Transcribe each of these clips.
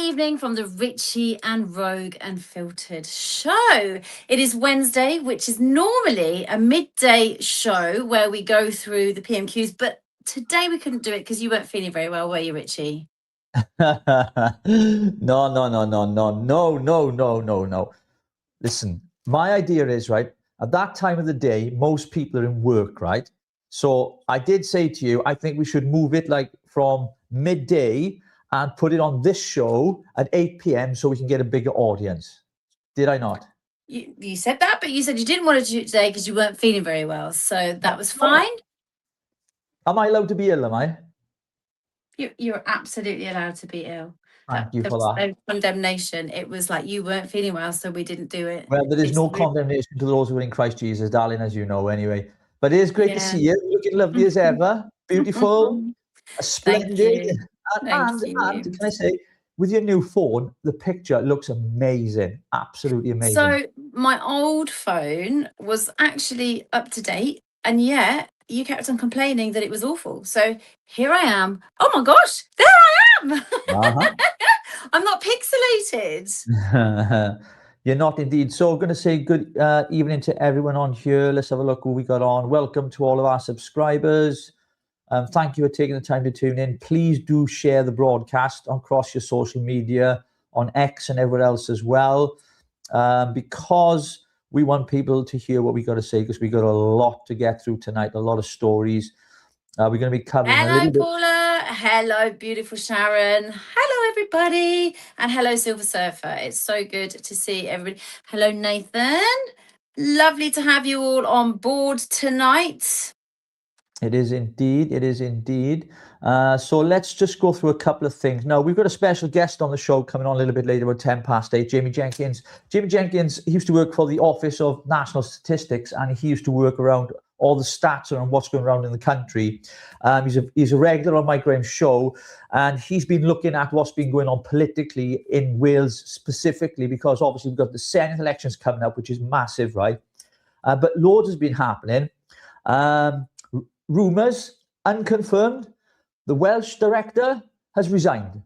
evening from the Richie and Rogue Unfiltered show. It is Wednesday, which is normally a midday show where we go through the PMQs, but today we couldn't do it because you weren't feeling very well, were you, Richie? No. Listen, my idea is, right, at that time of the day, most people are in work, right? So I did say to you, I think we should move it like from midday and put it on this show at 8 p.m. so we can get a bigger audience. Did I not? You said that, but you said you didn't want to do it today because you weren't feeling very well. So that was fine. Am I allowed to be ill, am I? You're absolutely allowed to be ill. Thank you for that. No condemnation. It was like you weren't feeling well, so we didn't do it. Well, there is no condemnation to those who are in Christ Jesus, darling, as you know, anyway. But it is great to see you, looking lovely as ever, beautiful, splendid. And can I say, with your new phone, the picture looks amazing, absolutely amazing. So my old phone was actually up to date, and yet you kept on complaining that it was awful. So here I am. Oh my gosh, there I am. I'm not pixelated. You're not indeed. So I'm going to say good evening to everyone on here. Let's have a look who we got on. Welcome to all of our subscribers. Thank you for taking the time to tune in. Please do share the broadcast across your social media, on X and everywhere else as well, because we want people to hear what we got to say, because we got a lot to get through tonight, a lot of stories. We're going to be covering a little bit. Paula. Hello, beautiful Sharon. Hello, everybody. And hello, Silver Surfer. It's so good to see everybody. Hello, Nathan. Lovely to have you all on board tonight. It is indeed. It is indeed. So let's just go through a couple of things. Now, we've got a special guest on the show coming on a little bit later, about 10 past 8, Jamie Jenkins. Jamie Jenkins, he used to work for the Office of National Statistics, and he used to work around all the stats around what's going around in the country. He's a regular on my Graham show, and he's been looking at what's been going on politically in Wales specifically, because obviously we've got the Senate elections coming up, which is massive, right? But loads has been happening. Rumours, unconfirmed, the Welsh director has resigned.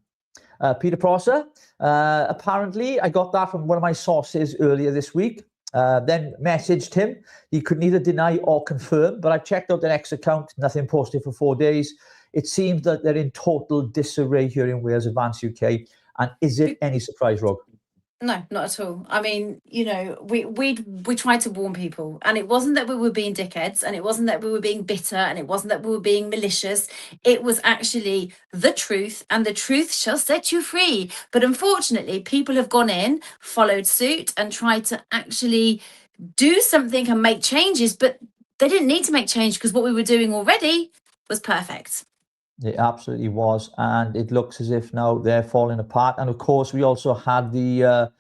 Peter Prosser, apparently, I got that from one of my sources earlier this week, then messaged him. He could neither deny or confirm, but I checked out their X account, nothing posted for 4 days. It seems that they're in total disarray here in Wales, Advance UK. And is it any surprise, Rob? No, not at all. I mean, you know, we tried to warn people, and it wasn't that we were being dickheads, and it wasn't that we were being bitter, and it wasn't that we were being malicious. It was actually the truth, and the truth shall set you free. But unfortunately, people have gone in, followed suit, and tried to actually do something and make changes, but they didn't need to make change because what we were doing already was perfect. It absolutely was, and it looks as if now they're falling apart. And of course, we also had the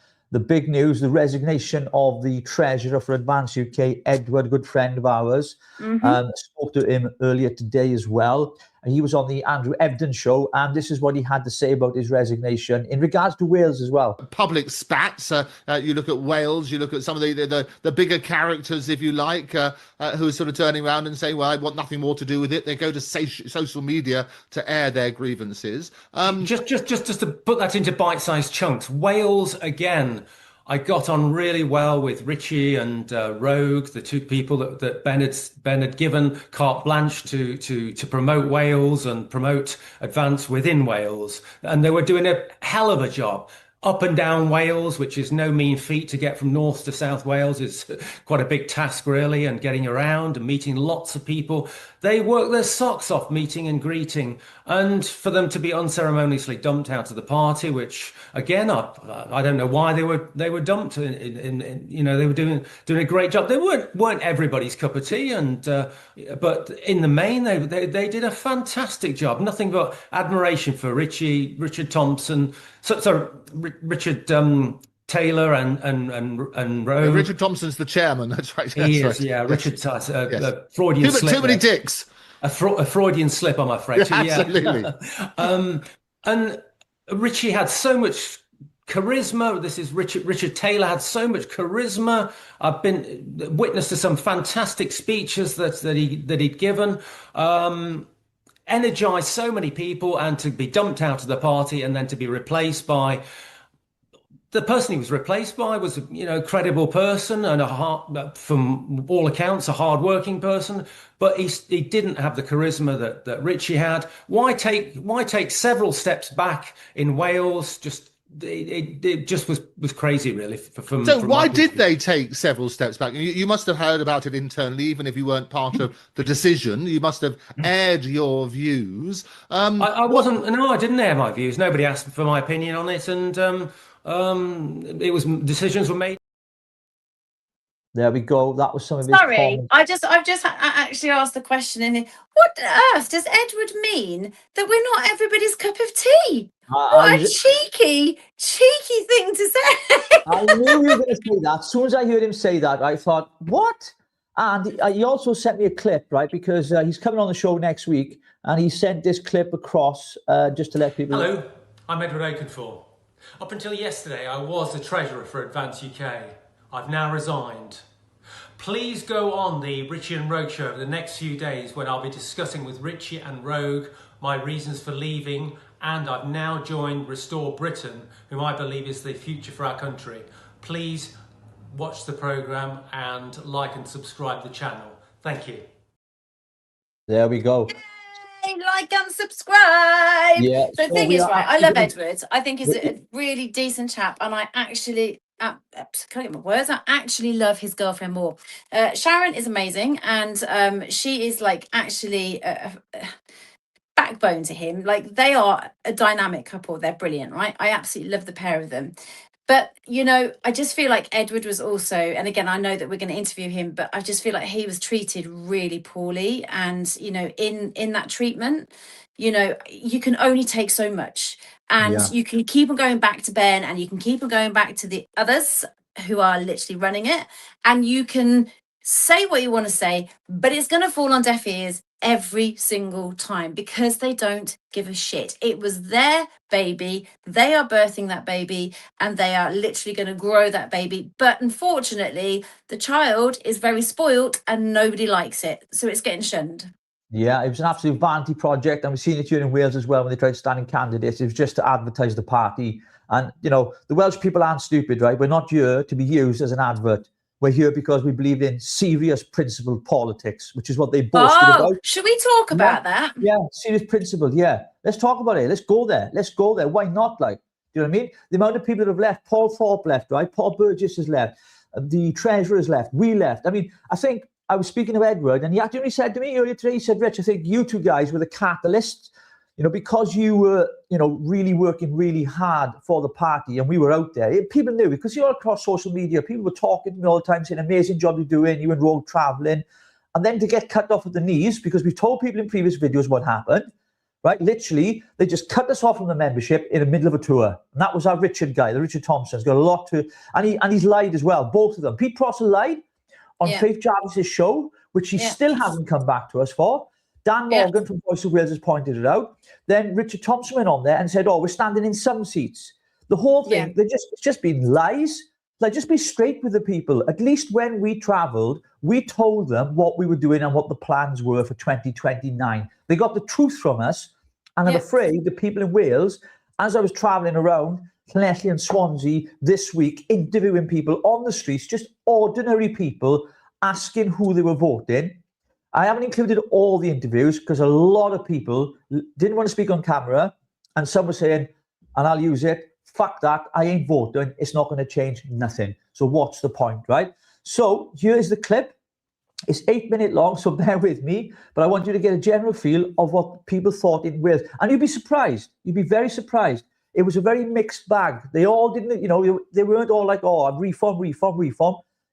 big news, the resignation of the treasurer for Advance UK, Edward, good friend of ours. Spoke to him earlier today as well. And he was on the Andrew Ebden show, and this is what he had to say about his resignation in regards to Wales as well. Public spats. You look at Wales, you look at some of the bigger characters, if you like, who are sort of turning around and saying, well, I want nothing more to do with it. They go to social media to air their grievances. Just to put that into bite-sized chunks, Wales, again, I got on really well with Richie and Rogue, the two people that Ben had given carte blanche to promote Wales and promote Advance within Wales. And they were doing a hell of a job. Up and down Wales, which is no mean feat. To get from North to South Wales is quite a big task, really, and getting around and meeting lots of people. They work their socks off meeting and greeting, and for them to be unceremoniously dumped out of the party, which again, I don't know why they were dumped. You know, they were doing a great job. They weren't everybody's cup of tea, but in the main, they did a fantastic job. Nothing but admiration for Richard Thompson. Richard Taylor and Rowe. Richard Thompson's the chairman. That's right. He is. Right. Yeah, Richard. Yes. Freudian slip. Too many dicks. A Freudian slip, I'm afraid. Absolutely. And Richie had so much charisma. This is Richard Taylor had so much charisma. I've been witness to some fantastic speeches that he'd given. energized so many people, and to be dumped out of the party and then to be replaced by the person he was replaced by was, credible person and from all accounts, a hard-working person, but he didn't have the charisma that Richie had. Why take several steps back in Wales? It just was crazy, really. So why did they take several steps back? You must have heard about it internally, even if you weren't part of the decision. You must have aired your views. I wasn't. No, I didn't air my views. Nobody asked for my opinion on it, and decisions were made. There we go. That was some of his Sorry, comments. I've just actually asked the question in here. What on earth does Edward mean that we're not everybody's cup of tea? What a cheeky thing to say. I knew you were going to say that. As soon as I heard him say that, I thought, what? And he also sent me a clip, right? Because he's coming on the show next week, and he sent this clip across just to let people know. Hello, I'm Edward Oakenfour. Up until yesterday, I was the treasurer for Advance UK. I've now resigned. Please go on the Richie and Rogue show over the next few days, when I'll be discussing with Richie and Rogue my reasons for leaving, and I've now joined Restore Britain, whom I believe is the future for our country. Please watch the programme and like and subscribe to the channel. Thank you. There we go. Yay, like and subscribe. Yeah, The so thing we is, are right, I love actually Edward. I think he's a really decent chap, and I actually, can I get my words? I actually love his girlfriend more. Sharon is amazing, and she is like actually a backbone to him. Like, they are a dynamic couple. They're brilliant, right? I absolutely love the pair of them. But, I just feel like Edward was also, and again, I know that we're going to interview him, but I just feel like he was treated really poorly. And, in that treatment, you can only take so much. And you can keep on going back to Ben, and you can keep on going back to the others who are literally running it. And you can say what you want to say, but it's going to fall on deaf ears every single time, because they don't give a shit. It was their baby. They are birthing that baby, and they are literally going to grow that baby. But unfortunately, the child is very spoilt and nobody likes it. So it's getting shunned. Yeah, it was an absolute vanity project, and we've seen it here in Wales as well when they tried to stand in candidates. It was just to advertise the party. And, the Welsh people aren't stupid, right? We're not here to be used as an advert. We're here because we believe in serious principled politics, which is what they boasted about. Should we talk about that? Yeah, serious principle. Yeah, let's talk about it. Let's go there. Why not? Like, do you know what I mean? The amount of people that have left. Paul Thorpe left, right? Paul Burgess has left. The treasurer has left. We left. I mean, I think I was speaking to Edward, and he actually said to me earlier today, he said, Rich, I think you two guys were the catalysts, because you were, really working really hard for the party, and we were out there. People knew, because you're across social media, people were talking to me all the time, saying, amazing job you're doing, you and Rogue traveling. And then to get cut off at the knees, because we've told people in previous videos what happened, right? Literally, they just cut us off from the membership in the middle of a tour. And that was our Richard guy, the Richard Thompson's got a lot to, and he's lied as well, both of them. Pete Prosser lied on Faith Jarvis's show, which he still hasn't come back to us for. Dan Morgan from Voice of Wales has pointed it out. Then Richard Thompson went on there and said, we're standing in some seats. The whole thing, it's just been lies. Like, just be straight with the people. At least when we travelled, we told them what we were doing and what the plans were for 2029. They got the truth from us. And I'm afraid the people in Wales, as I was travelling around Llanelli and Swansea this week, interviewing people on the streets, just ordinary people, asking who they were voting. I haven't included all the interviews because a lot of people didn't want to speak on camera, and some were saying, and I'll use it, fuck that, I ain't voting, it's not going to change nothing. So what's the point, right? So here's the clip. It's 8 minutes long, so bear with me, but I want you to get a general feel of what people thought in Wales. And you'd be surprised. You'd be very surprised. It was a very mixed bag. They all didn't, they weren't all like, reform.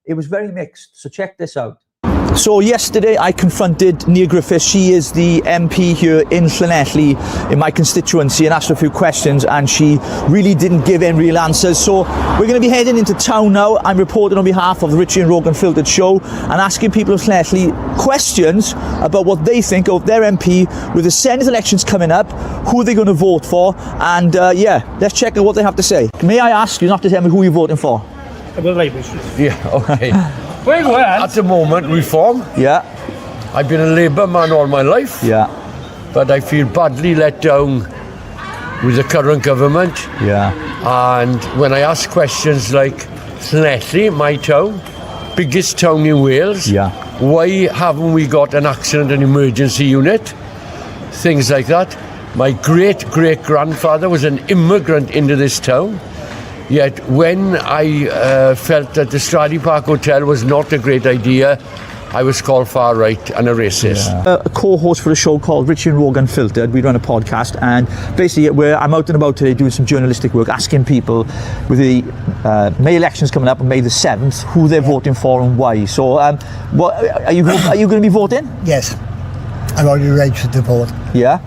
It was very mixed. So check this out. So yesterday I confronted Neil Griffiths. She is the MP here in Llanelli in my constituency, and asked her a few questions, and she really didn't give any real answers. So we're going to be heading into town now. I'm reporting on behalf of the Richie and Rogue Unfiltered show and asking people of Llanelli questions about what they think of their MP with the Senate elections coming up, who they're going to vote for, and let's check out what they have to say. May I ask, you don't have to tell me who you're voting for? The Labour. Yeah, okay. Well, at the moment, Reform. Yeah. I've been a Labour man all my life. Yeah. but I feel badly let down with the current government. Yeah. And when I ask questions like, Llanelli, my town, biggest town in Wales, Yeah. why haven't we got an accident and emergency unit? Things like that. My great-great-grandfather was an immigrant into this town. Yet when I felt that the Stradey Park Hotel was not a great idea, I was called far right and a racist. A co-host for a show called Richie and Rogue Unfiltered. We run a podcast, and basically I'm out and about today doing some journalistic work, asking people with the May elections coming up on May the 7th who they're voting for and why. So, what are you going to be voting? Yes, I've already registered to vote. Yeah.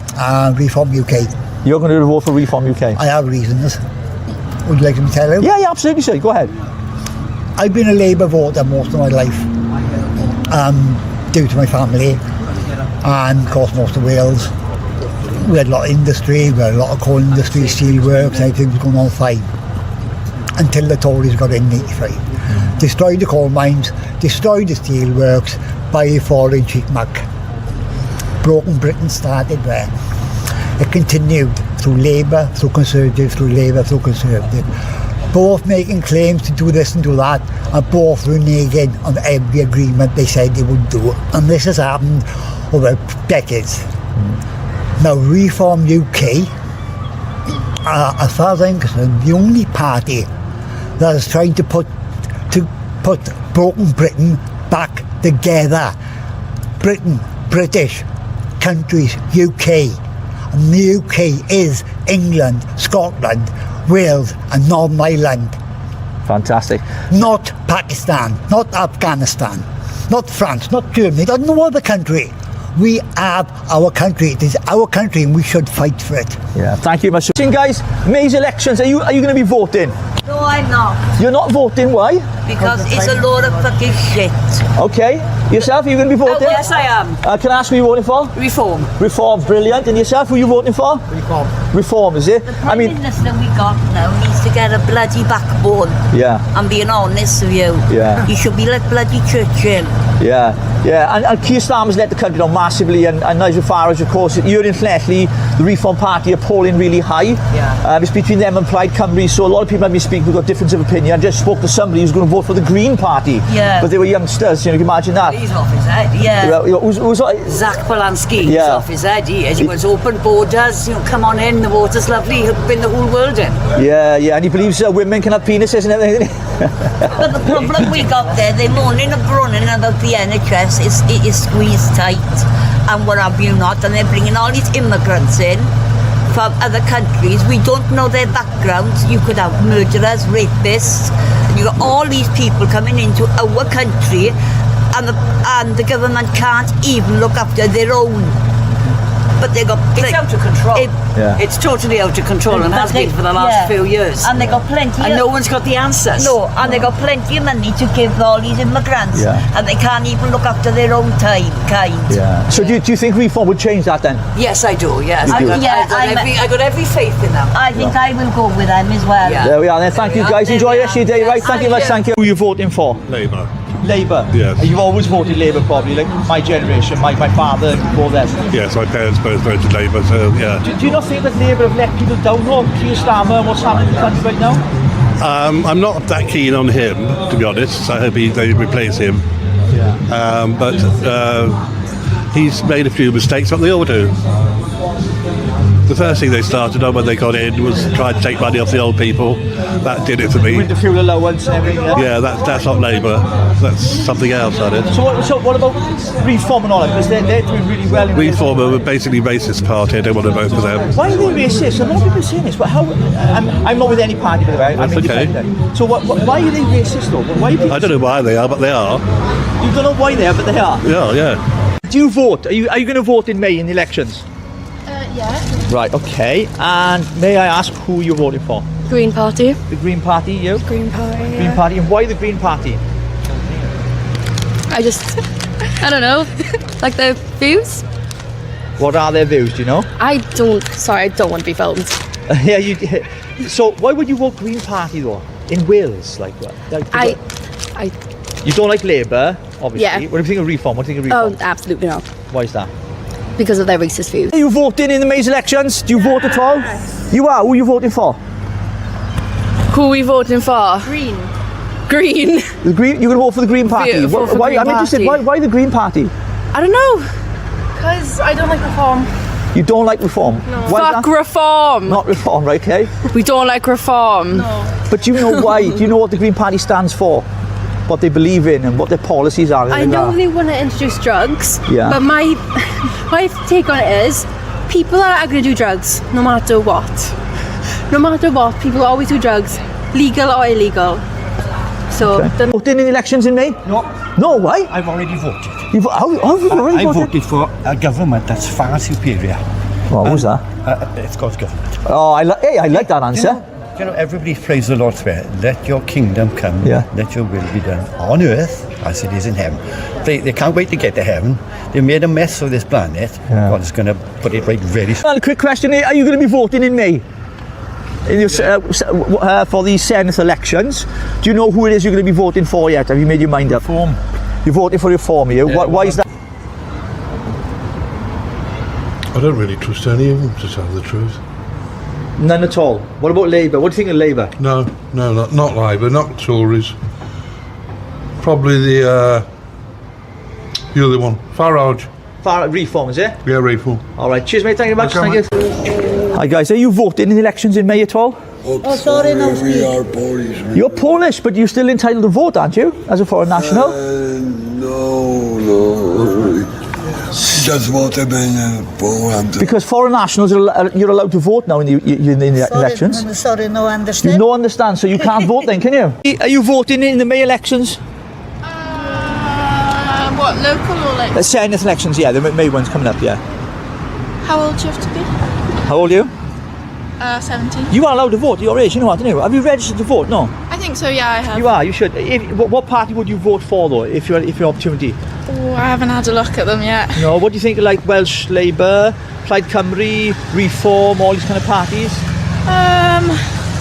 Reform UK. You're going to vote for Reform UK. I have reasons. Would you like me to tell you? Yeah, absolutely, sir. Go ahead. I've been a Labour voter most of my life, due to my family, and of course most of Wales. We had a lot of industry, we had a lot of coal industry, steel works, everything was going on fine. Until the Tories got in 85. Destroyed the coal mines, destroyed the steel works, by falling cheap muck. Broken Britain started there. It continued through Labour, through Conservative, through Labour, through Conservative. Both making claims to do this and do that, and both reneging on every agreement they said they would do. And this has happened over decades. Now, Reform UK, as far as I'm concerned, the only party that is trying to put broken Britain back together. Britain, British countries, UK. And the UK is England, Scotland, Wales and Northern Ireland. Fantastic. Not Pakistan, not Afghanistan, not France, not Germany, not no other country. We have our country. It is our country and we should fight for it. Yeah, thank you much. Guys, May's elections, are you going to be voting? No, I'm not. You're not voting, why? Because it's a load of fucking shit. Okay. Yourself, are you going to be voting? Oh, yes, I am. Can I ask who you're voting for? Reform. Reform, brilliant. And yourself, who are you voting for? Reform. Reform, is it? The Prime Minister we got now needs to get a bloody backbone. Yeah. I'm being honest with you. Yeah. He should be like bloody Churchill. Yeah, yeah, and Keir Starmer's let the country down massively, and Nigel Farage, of course, here in Llanelli, the Reform Party are polling really high. Yeah. It's between them and Plaid Cymru, so a lot of people have been speaking, we've got difference of opinion. I just spoke to somebody who's going to vote for the Green Party, Yeah. but they were youngsters, you know, you can imagine that. He's off his head, yeah. Who's Zach Polanski, he's Yeah. off his head. He wants open borders, you know, come on in, the water's lovely, he'll bring the whole world in. Yeah, and he believes women can have penises and everything. But the problem we got there, they're moaning and groaning about the NHS, it is squeezed tight and what have you not, and they're bringing all these immigrants in from other countries. We don't know their backgrounds. You could have murderers, rapists, and you got all these people coming into our country, and the government can't even look after their own. But they got It's out of control. Yeah. It's totally out of control and But has they- been for the last yeah. few years. And they got plenty And of, no one's got the answers. No, and they got plenty of money to give all these immigrants. Yeah. And they can't even look after their own kind. Yeah. So do you think Reform would change that then? Yes, I do. Yes, You do? I got every faith in them. I think I will go with them as well. Yeah. There we are then, thank you guys, enjoy the rest of your day, right? Thank you much, thank you. Who are you voting for? Labour. Labour? Yes. You've always voted Labour probably, like my generation, my father and all them. Yes, my parents both voted Labour, so yeah. Do you not think that Labour have let people down, though? Keir Starmer and what's happening in the country right now? I'm not that keen on him, to be honest. I hope they replace him. Yeah. But he's made a few mistakes, but they all do. The first thing they started on when they got in was try to take money off the old people. That did it for me. With the fuel allowance and everything. Yeah, that's not Labour. That's something else, that is. So what about Reform and all that? Because they're doing really well in Reform are basically racist party. I don't want to vote for them. Why are they racist? A lot of people are saying this, but how? I'm not with any party, by the way. I'm That's okay. independent. So why are they racist, though? Why are people, I don't know why they are, but they are. You don't know why they are, but they are. Yeah. Do you vote? Are you going to vote in May in the elections? Yeah. Right, okay. And may I ask who you're voting for? Green Party. The Green Party, you? Green Party. Green Party. And why the Green Party? I don't know. Like their views? What are their views, do you know? I don't want to be filmed. Yeah, you. So why would you vote Green Party though? In Wales, like what? You don't like Labour, obviously. Yeah. What do you think of Reform? What do you think of Reform? Oh, absolutely not. Why is that? because of their racist views. Are you voting in the May's elections? Do you vote at all? You are? Who are you voting for? Who are we voting for? Green. Green. The Green? You're going to vote for the Green Party? Vote for Why? Green I'm interested. Party. Why the Green Party? I don't know. Because I don't like reform. You don't like reform? No. Why Fuck reform. Not reform, right, okay? We don't like reform. No. But do you know why? Do you know what the Green Party stands for? What they believe in and what their policies are? I know they want to introduce drugs, but my take on it is people are going to do drugs no matter what. No matter what, people always do drugs, legal or illegal. So, voting in the elections in May? No. No, why? I've already voted. How have you already voted? I voted for a government that's far superior. What was that? It's God's government. Oh, I like that answer. You know, everybody prays the Lord's prayer. Let your kingdom come. Yeah. Let your will be done on earth as it is in heaven. They can't wait to get to heaven. They made a mess of this planet. Yeah. God is going to put it right very soon. Well, a quick question: are you going to be voting in May? For the Senate elections? Do you know who it is you're going to be voting for yet? Have you made your mind up? Reform. You're voting for reform, are you? Yeah, why is that? I don't really trust any of them, to tell the truth. None at all. What about Labour? What do you think of Labour? No, not Labour, not Tories. Probably the other one, Farage. Reform, is it? Yeah, Reform. All right. Cheers, mate. Thank you very much. Okay, Thank you. Hi, guys. Are you voting in the elections in May at all? Oh, sorry, no. We are Polish. You're Polish, but you're still entitled to vote, aren't you? As a foreign national? No. Just voted in Poland. Because foreign nationals, you're allowed to vote now in the elections. Sorry, no understand. You no understand, so you can't vote then, can you? Are you voting in the May elections? What, local or like? The Senate elections, yeah, the May one's coming up, yeah. How old do you have to be? How old are you? 17. You are allowed to vote at your age, you know what, don't you? Have you registered to vote? No? I think so, yeah, I have. You are, you should. What party would you vote for, though, if you had opportunity? Oh, I haven't had a look at them yet. No, what do you think of, like, Welsh Labour, Plaid Cymru, Reform, all these kind of parties?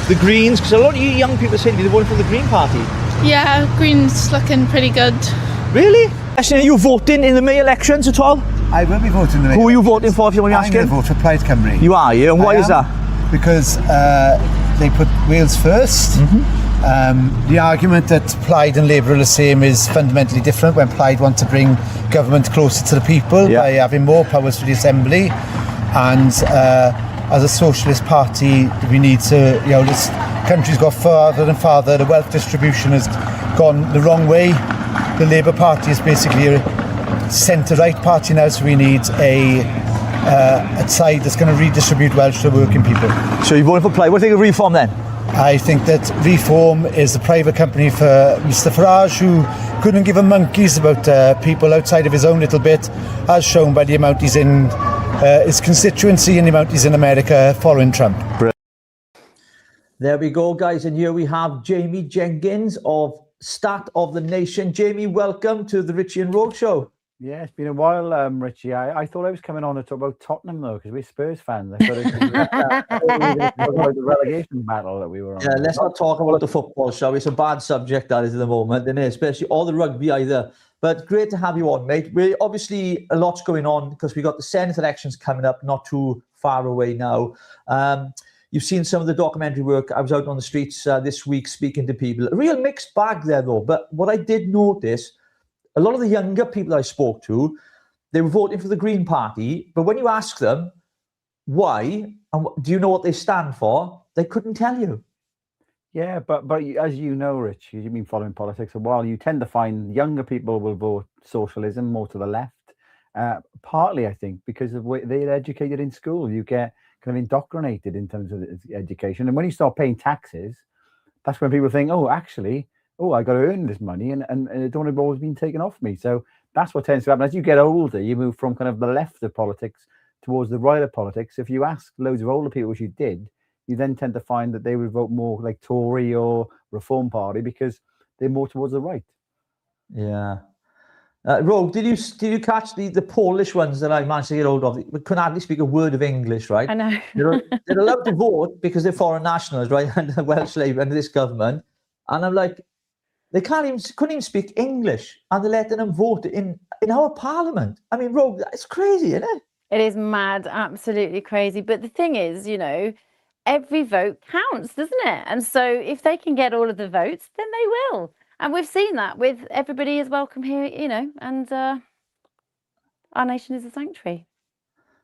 The Greens, because a lot of you young people say they're voting for the Green Party. Yeah, Green's looking pretty good. Really? Are you voting in the May elections at all? I will be voting in the May. Who are you voting for, if you want me asking? I'm going to vote for Plaid Cymru. You are, yeah? And why is that? Because they put Wales first. The argument that Plaid and Labour are the same is fundamentally different when Plaid want to bring government closer to the people by having more powers for the Assembly. And as a socialist party, we need to, this country's got farther and farther. The wealth distribution has gone the wrong way. The Labour Party is basically a centre-right party now, so we need a side that's going to redistribute wealth to working people. So you're voting for Plaid. What do you think of Reform then? I think that Reform is a private company for Mr Farage, who couldn't give a monkeys about people outside of his own little bit, as shown by the amount he's in his constituency and the amount he's in America following Trump. There we go, guys, and here we have Jamie Jenkins of Stat of the Nation. Jamie, welcome to the Richie and Rogue Show. Yeah, it's been a while, Richie. I thought I was coming on to talk about Tottenham, though, because we're Spurs fans. I thought it was about the relegation battle that we were on. Yeah, let's not talk about the football, shall we? It's a bad subject, that is, at the moment, isn't it? Especially all the rugby either. But great to have you on, mate. We're obviously a lot's going on because we got the Senate elections coming up not too far away now. You've seen some of the documentary work. I was out on the streets this week speaking to people. A real mixed bag there, though. But what I did notice, a lot of the younger people I spoke to, they were voting for the Green Party. But when you ask them why, and do you know what they stand for, they couldn't tell you. Yeah, but as you know, Rich, you've been following politics a while, you tend to find younger people will vote socialism more to the left. Partly, I think, because of the way they're educated in school. You get kind of indoctrinated in terms of education. And when you start paying taxes, that's when people think, oh, actually, I got to earn this money and it don't have always been taken off me. So that's what tends to happen. As you get older, you move from kind of the left of politics towards the right of politics. If you ask loads of older people, which you did, you then tend to find that they would vote more like Tory or Reform Party because they're more towards the right. Yeah. Rogue, did you catch the Polish ones that I managed to get hold of? We couldn't hardly speak a word of English, right? I know. They're allowed to vote because they're foreign nationals, right? Under the Welsh Labour, under this government. And I'm like, they couldn't even speak English, and they're letting them vote in our parliament. I mean, Rogue, it's crazy, isn't it? It is mad, absolutely crazy. But the thing is, you know, every vote counts, doesn't it? And so if they can get all of the votes, then they will. And we've seen that with everybody is welcome here, you know, and our nation is a sanctuary.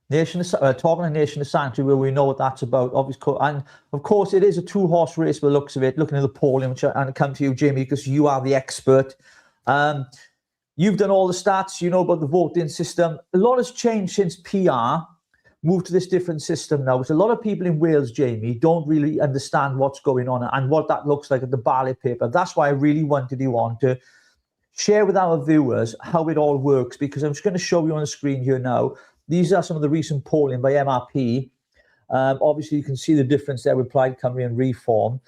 Talking a nation of sanctuary, where we know what that's about, obviously, and of course it is a two-horse race by the looks of it. Looking at the polling, and I come to you, Jamie, because you are the expert. You've done all the stats, you know about the voting system. A lot has changed since PR moved to this different system now. Because a lot of people in Wales, Jamie, don't really understand what's going on and what that looks like at the ballot paper. That's why I really wanted you on to share with our viewers how it all works, because I'm just going to show you on the screen here now. These are some of the recent polling by MRP. Obviously, you can see the difference there with Plaid Cymru and Reform.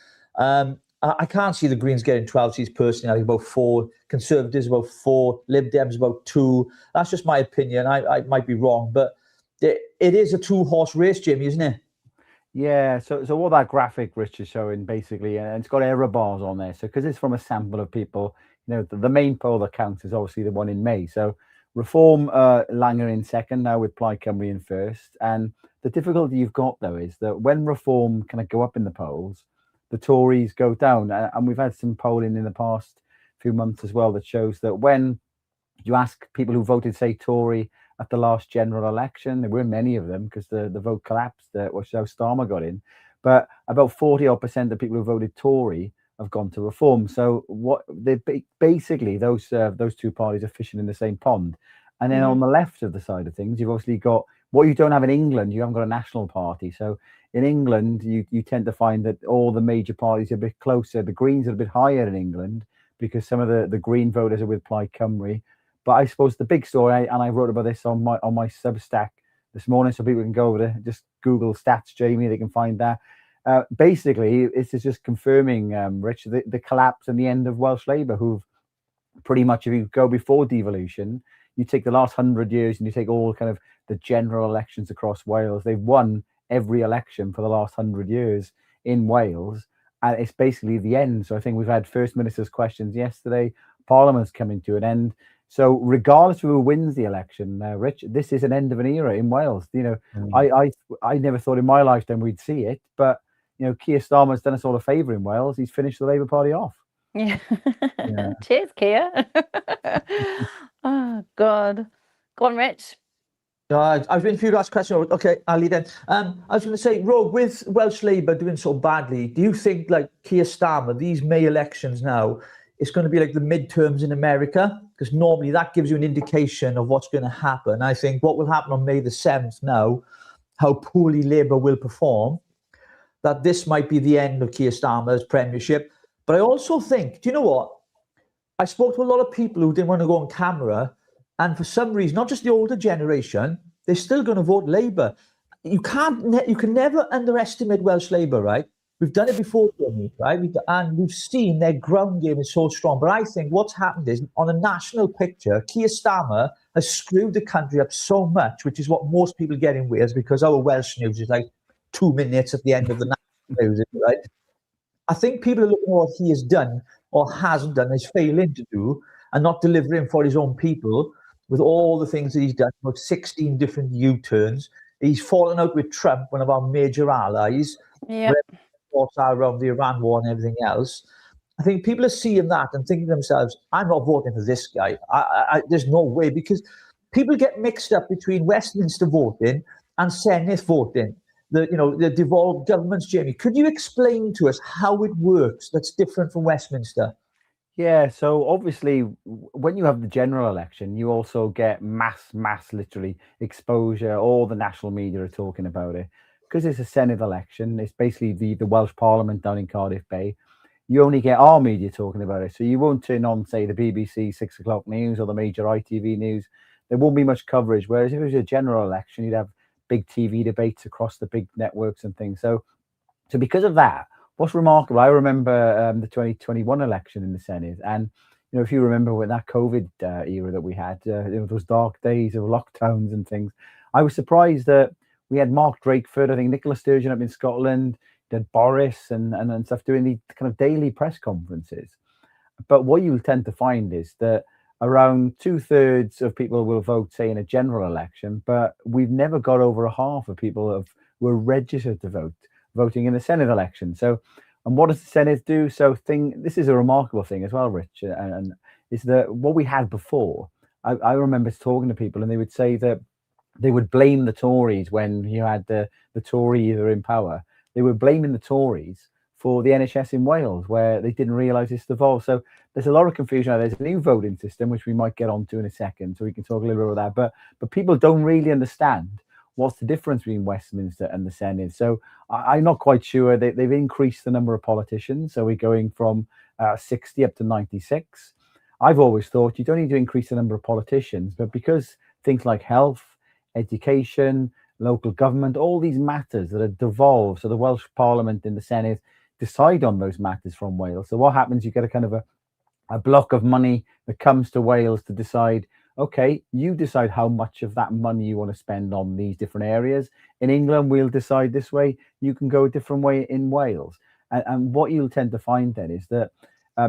I can't see the Greens getting 12 seats personally. I think about 4, Conservatives about 4, Lib Dems about 2. That's just my opinion. I might be wrong, but it is a two-horse race, Jamie, isn't it? Yeah, so what that graphic Rich is showing basically, and it's got error bars on there. So because it's from a sample of people, you know, the main poll that counts is obviously the one in May. So Reform, Langer in second, now with Plaid Cymru in first. And the difficulty you've got though is that when Reform kind of go up in the polls, the Tories go down. And we've had some polling in the past few months as well that shows that when you ask people who voted, say, Tory at the last general election, there weren't many of them because the vote collapsed, which how Starmer got in. But about 40% of people who voted Tory have gone to Reform. So what they basically those two parties are fishing in the same pond. And then on the left of the side of things, you've obviously got what you don't have in England. You haven't got a national party. So in England, you tend to find that all the major parties are a bit closer. The Greens are a bit higher in England because some of the Green voters are with Plaid Cymru. But I suppose the big story, and I wrote about this on my Substack this morning, so people can go over to just Google stats, Jamie, they can find that. Basically, it's just confirming, Rich, the collapse and the end of Welsh Labour, who've pretty much, if you go before devolution, you take the last 100 years and you take all kind of the general elections across Wales, they've won every election for the last 100 years in Wales, and it's basically the end. So I think we've had First Minister's questions yesterday, Parliament's coming to an end. So regardless of who wins the election, Rich, this is an end of an era in Wales. You know, I never thought in my lifetime we'd see it, but you know, Keir Starmer's done us all a favour in Wales. He's finished the Labour Party off. Yeah. Cheers, Keir. Oh, God. Go on, Rich. I've been a few last questions. Okay, I'll lead in. I was going to say, Rogue, with Welsh Labour doing so badly, do you think, like Keir Starmer, these May elections now, it's going to be like the midterms in America? Because normally that gives you an indication of what's going to happen. I think what will happen on May the 7th now, how poorly Labour will perform, that this might be the end of Keir Starmer's premiership. But I also think, do you know what? I spoke to a lot of people who didn't want to go on camera, and for some reason, not just the older generation, they're still going to vote Labour. You can never underestimate Welsh Labour, right? We've done it before, Jamie, right? And we've seen their ground game is so strong. But I think what's happened is, on a national picture, Keir Starmer has screwed the country up so much, which is what most people get in Wales, because our Welsh news is like 2 minutes at the end of the national news, right? I think people are looking at what he has done or hasn't done, is failing to do, and not delivering for his own people with all the things that he's done, about 16 different U-turns. He's fallen out with Trump, one of our major allies. Yeah. Thoughts are around the Iran war and everything else. I think people are seeing that and thinking to themselves, I'm not voting for this guy. There's no way, because people get mixed up between Westminster voting and Senate voting. The devolved governments, Jamie. Could you explain to us how it works that's different from Westminster? Yeah, so obviously when you have the general election, you also get mass literally exposure. All the national media are talking about it. Because it's a Senate election, it's basically the Welsh Parliament down in Cardiff Bay. You only get our media talking about it. So you won't turn on, say, the BBC 6 o'clock news or the major ITV news. There won't be much coverage. Whereas if it was a general election, you'd have big TV debates across the big networks and things. So because of that, what's remarkable, I remember the 2021 election in the Senate. And, you know, if you remember with that COVID era that we had, those dark days of lockdowns and things, I was surprised that we had Mark Drakeford, I think Nicola Sturgeon up in Scotland, did Boris and stuff doing the kind of daily press conferences. But what you tend to find is that around 2/3 of people will vote, say, in a general election, but we've never got over a half of people who are registered to vote, voting in the Senate election. So, and what does the Senate do? So, this is a remarkable thing as well, Rich, and is that what we had before. I remember talking to people, and they would say that they would blame the Tories when you had the Tory either in power. They were blaming the Tories for the NHS in Wales, where they didn't realise it's evolved. So there's a lot of confusion. There's a new voting system, which we might get onto in a second, so we can talk a little bit about that. But people don't really understand what's the difference between Westminster and the Senate. So I'm not quite sure. They've increased the number of politicians, so we're going from 60 up to 96. I've always thought you don't need to increase the number of politicians, but because things like health, education, local government, all these matters that are devolved, so the Welsh Parliament and the Senate decide on those matters from Wales. So what happens, you get a kind of a block of money that comes to Wales to decide, okay, you decide how much of that money you want to spend on these different areas. In England, we'll decide this way. You can go a different way in Wales. And what you'll tend to find then is that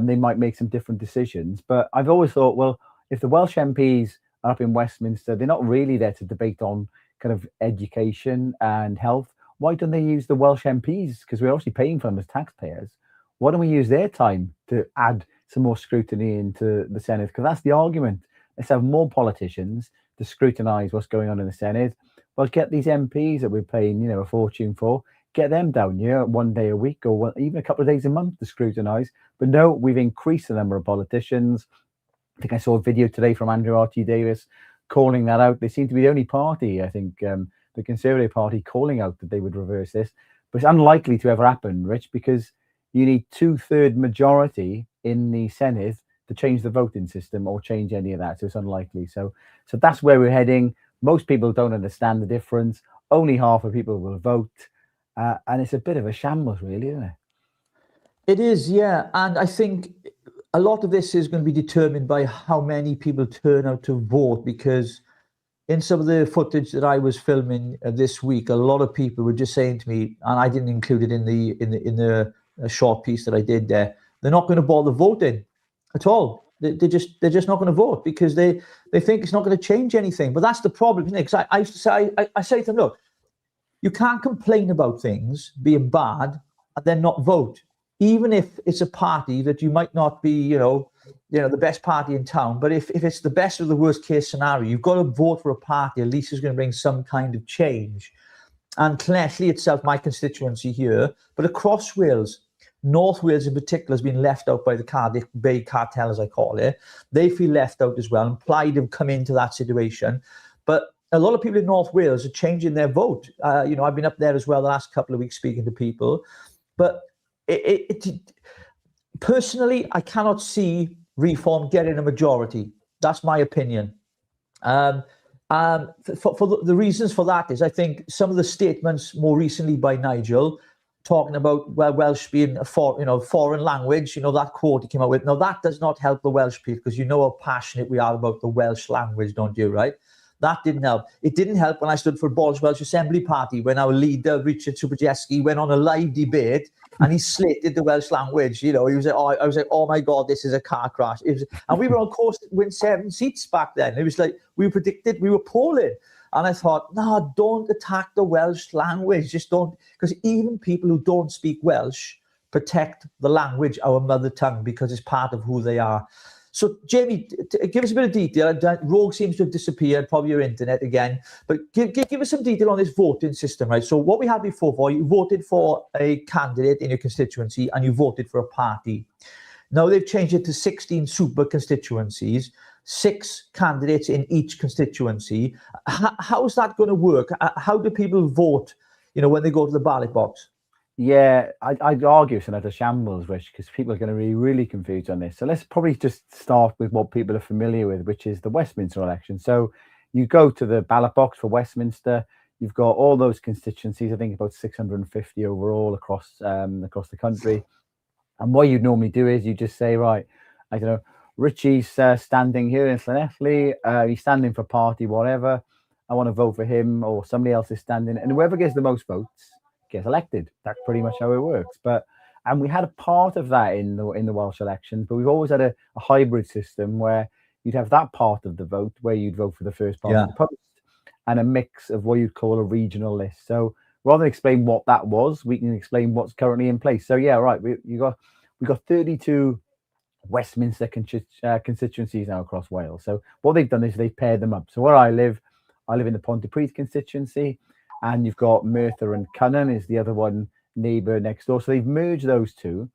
they might make some different decisions. But I've always thought, well, if the Welsh MPs are up in Westminster, they're not really there to debate on kind of education and health. Why don't they use the Welsh MPs? Because we're obviously paying for them as taxpayers. Why don't we use their time to add some more scrutiny into the Senate? Because that's the argument. Let's have more politicians to scrutinise what's going on in the Senate. Well, get these MPs that we're paying, a fortune for, get them down here 1 day a week or even a couple of days a month to scrutinise. But no, we've increased the number of politicians. I think I saw a video today from Andrew R.T. Davis calling that out. They seem to be the only party, I think, the Conservative Party, calling out that they would reverse this. But it's unlikely to ever happen, Rich, because you need 2/3 majority in the Senate to change the voting system or change any of that. So it's unlikely. So that's where we're heading. Most people don't understand the difference. Only half of people will vote. And it's a bit of a shambles, really, isn't it? It is, yeah. And I think a lot of this is going to be determined by how many people turn out to vote, because in some of the footage that I was filming this week, a lot of people were just saying to me, and I didn't include it in the short piece that I did there, they're not going to bother voting at all. They're just not going to vote because they think it's not going to change anything. But that's the problem, isn't it? Because I used to say, I say to them, look, you can't complain about things being bad and then not vote, even if it's a party that you might not be, the best party in town. But if it's the best or the worst case scenario, you've got to vote for a party at least is going to bring some kind of change. And Llanelli itself, my constituency here, but across Wales, North Wales in particular has been left out by the Cardiff Bay cartel, as I call it. They feel left out as well, and Plaid have come into that situation. But a lot of people in North Wales are changing their vote. I've been up there as well the last couple of weeks speaking to people. But personally, I cannot see Reform getting a majority. That's my opinion. For the reasons for that is, I think some of the statements more recently by Nigel, talking about Welsh being a foreign language, that quote he came out with. Now, that does not help the Welsh people, because you know how passionate we are about the Welsh language, don't you, right? That didn't help. It didn't help when I stood for Boris Welsh Assembly Party, when our leader, Richard went on a live debate and he slated the Welsh language. He was like, I was like, oh my God, this is a car crash. And we were on course to win 7 seats back then. It was like, we predicted, we were polling. And I thought, no, don't attack the Welsh language. Just don't, because even people who don't speak Welsh protect the language, our mother tongue, because it's part of who they are. So, Jamie, give us a bit of detail. Rogue seems to have disappeared, probably your internet again. But give us some detail on this voting system, right? So what we had before, you voted for a candidate in your constituency and you voted for a party. Now they've changed it to 16 super constituencies, 6 candidates in each constituency. How is that going to work? How do people vote, when they go to the ballot box? Yeah, I'd argue it's another shambles, Rich, because people are going to be really confused on this. So let's probably just start with what people are familiar with, which is the Westminster election. So you go to the ballot box for Westminster. You've got all those constituencies, I think about 650 overall across the country. And what you'd normally do is you just say, right, I don't know, Richie's standing here in Llanelli. He's standing for party, whatever. I want to vote for him, or somebody else is standing. And whoever gets the most votes gets elected. That's pretty much how it works. And we had a part of that in the Welsh election, but we've always had a hybrid system where you'd have that part of the vote where you'd vote for the first past the post, and a mix of what you'd call a regional list. So rather than explain what that was, we can explain what's currently in place. So yeah, right, we got 32 Westminster constituencies now across Wales. So what they've done is they've paired them up. So where I live in the Pontypridd constituency, and you've got Merthyr and Cynon is the other one neighbour next door. So they've merged those two,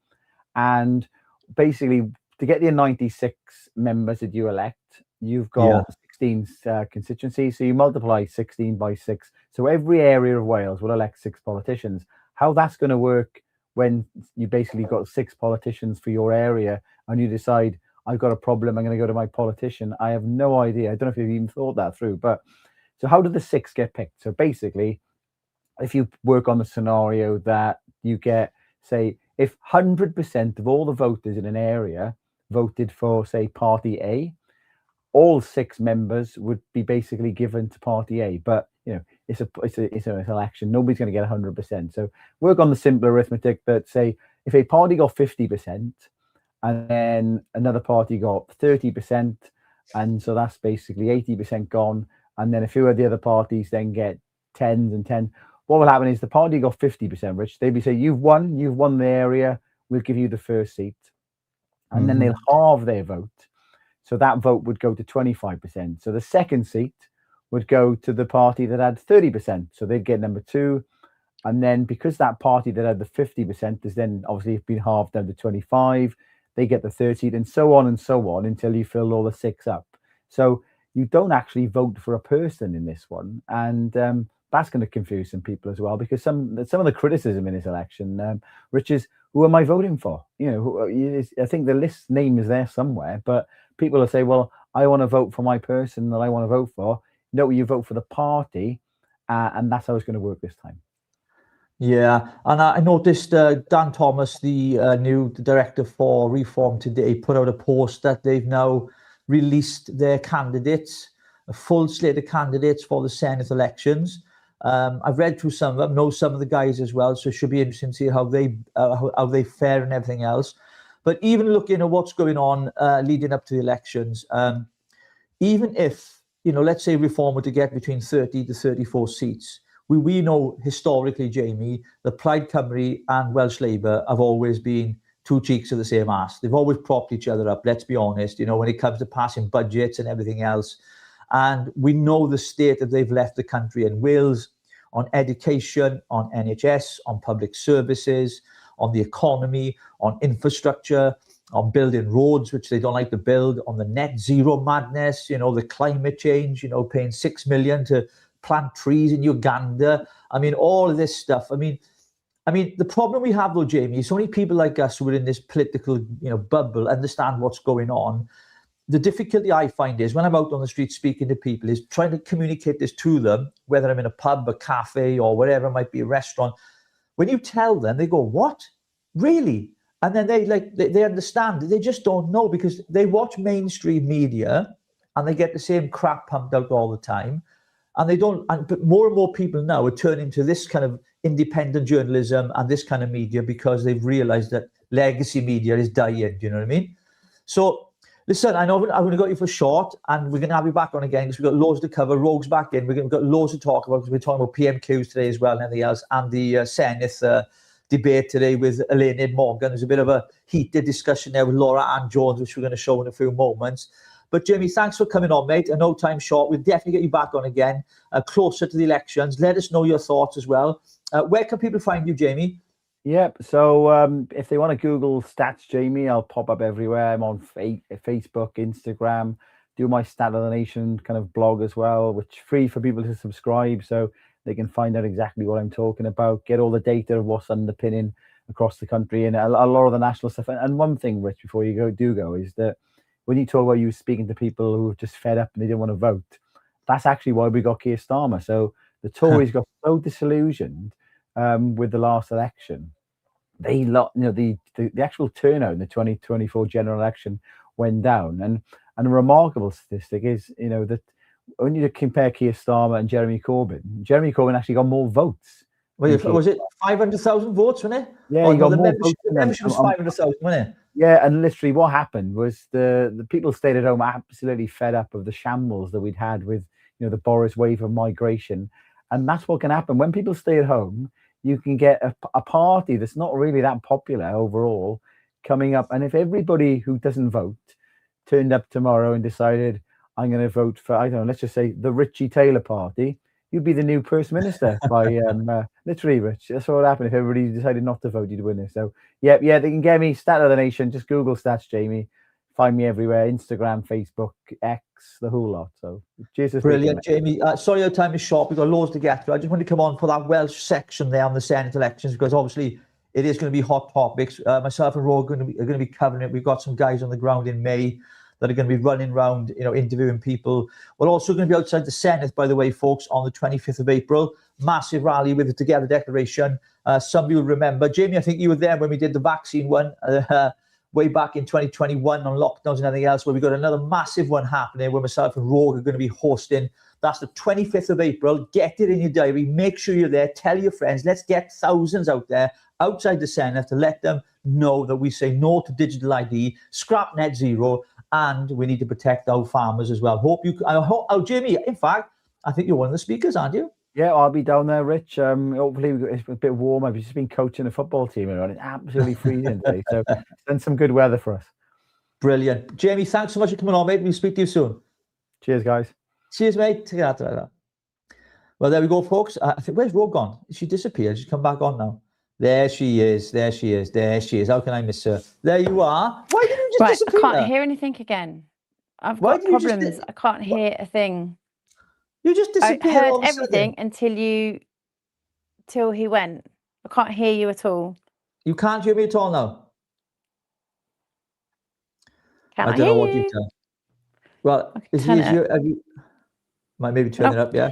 and basically to get your 96 members that you elect, you've got 16 constituencies. So you multiply 16 by 6. So every area of Wales will elect 6 politicians. How that's going to work when you basically got 6 politicians for your area, and you decide, I've got a problem, I'm going to go to my politician. I have no idea. I don't know if you've even thought that through. But so how do the 6 get picked? So basically, if you work on the scenario that you get, say, if 100% of all the voters in an area voted for, say, Party A, all 6 members would be basically given to Party A. But it's an election. Nobody's going to get 100%. So work on the simple arithmetic that, say, if a party got 50% and then another party got 30%, and so that's basically 80% gone, and then a few of the other parties then get 10s and 10. What will happen is the party got 50%, Rich. They'd be saying, you've won the area, we'll give you the first seat. And then they'll halve their vote. So that vote would go to 25%. So the second seat would go to the party that had 30%. So they'd get number 2. And then because that party that had the 50% has then obviously been halved down to 25, they get the third seat, and so on until you fill all the 6 up. So you don't actually vote for a person in this one. And that's going to confuse some people as well, because some of the criticism in this election, Rich, is who am I voting for? I think the list name is there somewhere, but people will say, well, I want to vote for my person that I want to vote for. No, you vote for the party, and that's how it's going to work this time. Yeah, and I noticed Dan Thomas, the new director for Reform today, put out a post that they've now released their candidates, a full slate of candidates for the Senate elections. I've read through some of them, know some of the guys as well, so it should be interesting to see how they fare and everything else. But even looking at what's going on leading up to the elections, even if, let's say Reform were to get between 30 to 34 seats, we know historically, Jamie, that Plaid Cymru and Welsh Labour have always been 2 cheeks of the same ass. They've always propped each other up, let's be honest, when it comes to passing budgets and everything else. And we know the state that they've left the country in Wales on education, on NHS, on public services, on the economy, on infrastructure, on building roads, which they don't like to build, on the net zero madness, the climate change, paying 6 million to plant trees in Uganda. I mean, all of this stuff. I mean, the problem we have though, Jamie, is so many people like us who are in this political, bubble understand what's going on. The difficulty I find is when I'm out on the street speaking to people is trying to communicate this to them, whether I'm in a pub, a cafe, or whatever it might be, a restaurant. When you tell them, they go, what? Really? And then they understand. They just don't know, because they watch mainstream media and they get the same crap pumped out all the time. And they don't, but more and more people now are turning to this kind of independent journalism and this kind of media because they've realized that legacy media is dying. Do you know what I mean? So, listen, I know I've only got you for short, and we're going to have you back on again because we've got loads to cover. Rogue's back in. We've got loads to talk about because we're talking about PMQs today as well and everything else, and the Senate debate today with Elaine Morgan. There's a bit of a heated discussion there with Laura Ann Jones, which we're going to show in a few moments. But Jamie, thanks for coming on, mate. I know time's short. We'll definitely get you back on again closer to the elections. Let us know your thoughts as well. Where can people find you, Jamie? Yep. So if they want to Google Stats Jamie, I'll pop up everywhere. I'm on Facebook, Instagram, do my Stat of the Nation kind of blog as well, which is free for people to subscribe so they can find out exactly what I'm talking about, get all the data of what's underpinning across the country and a lot of the national stuff. And one thing, Rich, before you go, is that when you talk about you speaking to people who are just fed up and they didn't want to vote, that's actually why we got Keir Starmer. So the Tories got so disillusioned with the last election. The actual turnout in the 2024 general election went down. And a remarkable statistic is, that when you compare Keir Starmer and Jeremy Corbyn actually got more votes. Was it 500,000 votes, wasn't it? Yeah, he got more votes. The membership was 500,000, wasn't it? Yeah, and literally what happened was the people stayed at home absolutely fed up of the shambles that we'd had with, the Boris wave of migration. And that's what can happen. When people stay at home, you can get a party that's not really that popular overall coming up. And if everybody who doesn't vote turned up tomorrow and decided, I'm going to vote for, I don't know, let's just say the Richie Taylor party, you'd be the new First Minister by literally, Rich. That's what would happen if everybody decided not to vote, you'd win it. So, yeah, they can get me, Stat of the Nation, just Google Stats Jamie. Find me everywhere, Instagram, Facebook, X, the whole lot. So, cheers. Brilliant, Jamie. Sorry our time is short. We've got loads to get through. I just want to come on for that Welsh section there on the Senate elections, because obviously it is going to be hot topics. Myself and Ro are going to be covering it. We've got some guys on the ground in May that are going to be running around, interviewing people. We're also going to be outside the Senate, by the way, folks, on the 25th of April. Massive rally with the Together Declaration. Some of you will remember. Jamie, I think you were there when we did the vaccine one way back in 2021 on lockdowns and everything else, where we got another massive one happening where myself and Rogue are going to be hosting. That's the 25th of April. Get it in your diary. Make sure you're there. Tell your friends. Let's get thousands out there outside the Senate to let them know that we say no to digital ID, scrap net zero, and we need to protect our farmers as well. Jamie, in fact, I think you're one of the speakers, aren't you? Yeah, I'll be down there, Rich. Hopefully it's a bit warm. I've just been coaching a football team and it's absolutely freezing today. So send some good weather for us. Brilliant. Jamie, thanks so much for coming on, mate. We'll speak to you soon. Cheers, guys. Cheers, mate. Well, there we go, folks. I think, where's Rogue gone? She disappeared. She's come back on now. There she is. There she is. There she is. How can I miss her? There you are. Why did you just disappear? I can't hear anything again. I've got problems. I can't hear a thing. You just disappeared. I heard everything till he went. I can't hear you at all. You can't hear me at all now? I don't know what you've done. Well, is it easier? Might maybe turn it up, yeah?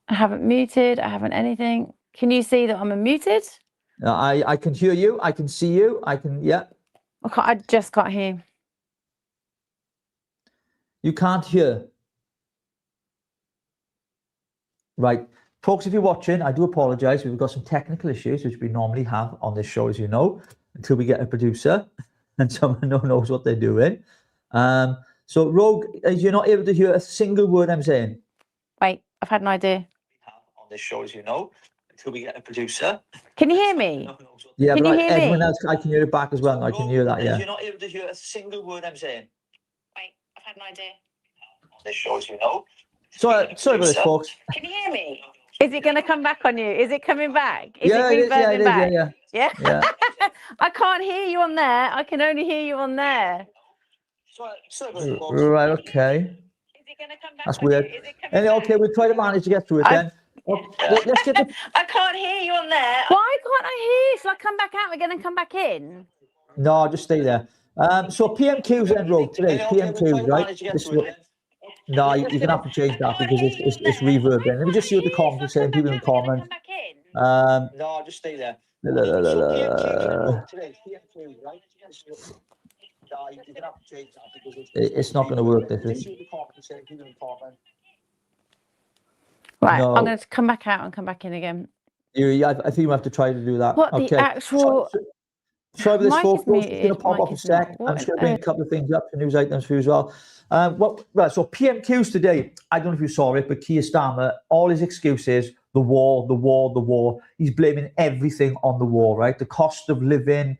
I haven't muted. I haven't anything. Can you see that I'm unmuted? I can hear you. I can see you. Yeah. I just can't hear. You can't hear. Right. Folks, if you're watching, I do apologise. We've got some technical issues, which we normally have on this show, as you know, until we get a producer and someone who knows what they're doing. So, Rogue, you're not able to hear a single word I'm saying. Wait, I've had an idea. On this show, as you know, until we get a producer. Can you hear me? Yeah, can but you hear everyone me? else, I can hear it back as well. I can hear that, yeah. You're not able to hear a single word I'm saying. Wait, I've had an idea. On this show, as you know. Sorry about this, folks. Can you hear me? Is it going to come back on you? Is it coming back? Is Yeah, it it is, yeah, reverbing it is, back? yeah. Yeah? I can't hear you on there. I can only hear you on there. Right, okay. That's weird. Anyway, okay, we'll try to manage to get through it then. Let's get the... I can't hear you on there. Why can't I hear you? Shall I come back out again and come back in? No, just stay there. So PMQs then, Rogue, today. PMQs, right? No, you're going to have to change that because it's reverbing. Let me just see what the comments are saying. People in the comments. No, just stay there. It's not going to work, this is. Right, No. I'm going to come back out and come back in again. I think you have to try to do that. What okay. the actual... Sorry about this, Mic folks. is It's going to muted, pop mic off a is sec. not. I'm just going to bring a couple of things up, the news items for you as well. Right, so PMQs today, I don't know if you saw it, but Keir Starmer, all his excuses, the war. He's blaming everything on the war, right? The cost of living,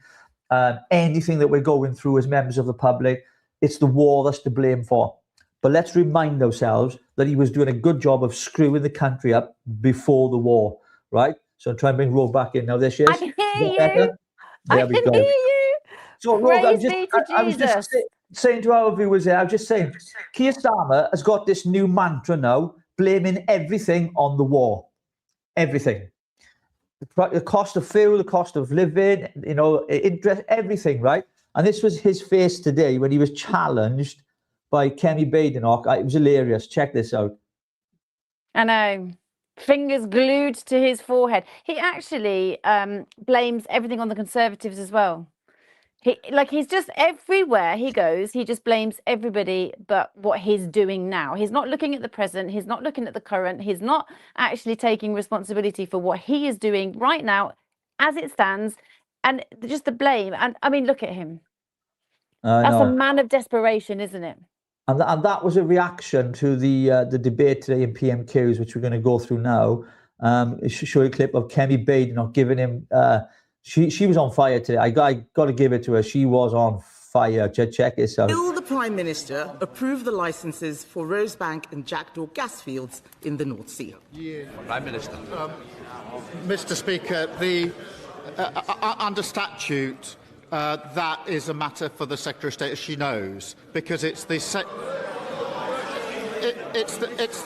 anything that we're going through as members of the public, it's the war that's to blame for. But let's remind ourselves that he was doing a good job of screwing the country up before the war, right? So try and bring Rogue back in. Now, there she is. I can hear you. There I we can go. hear you. So, Rogue, Praise be to I was just saying to our viewers there, I was just saying, Keir Starmer has got this new mantra now, blaming everything on the war. Everything. The cost of fuel, the cost of living, interest, everything, right? And this was his face today when he was challenged by Kemi Badenoch. It was hilarious. Check this out. I know. Fingers glued to his forehead. He actually blames everything on the Conservatives as well. He's just everywhere he goes, he just blames everybody but what he's doing now. He's not looking at the present. He's not looking at the current. He's not actually taking responsibility for what he is doing right now as it stands And just the blame. And I mean, look at him. I That's a know. man of desperation, isn't it? And that was a reaction to the debate today in PMQs, which we're going to go through now. Show you a clip of Kemi Baden not giving him. She was on fire today. I got to give it to her. She was on fire. Check this out. Will the Prime Minister approve the licences for Rosebank and Jackdaw gas fields in the North Sea? Prime Minister. Mr. Speaker, under statute, that is a matter for the Secretary of State, as she knows, because it's the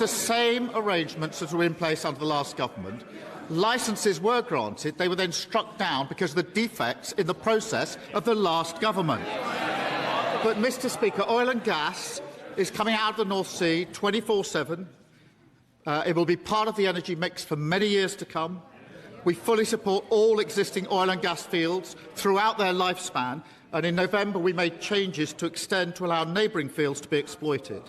same arrangements that were in place under the last government. Licences were granted, they were then struck down because of the defects in the process of the last government. But, Mr. Speaker, oil and gas is coming out of the North Sea 24/7. It will be part of the energy mix for many years to come. We fully support all existing oil and gas fields throughout their lifespan, and in November we made changes to extend to allow neighbouring fields to be exploited.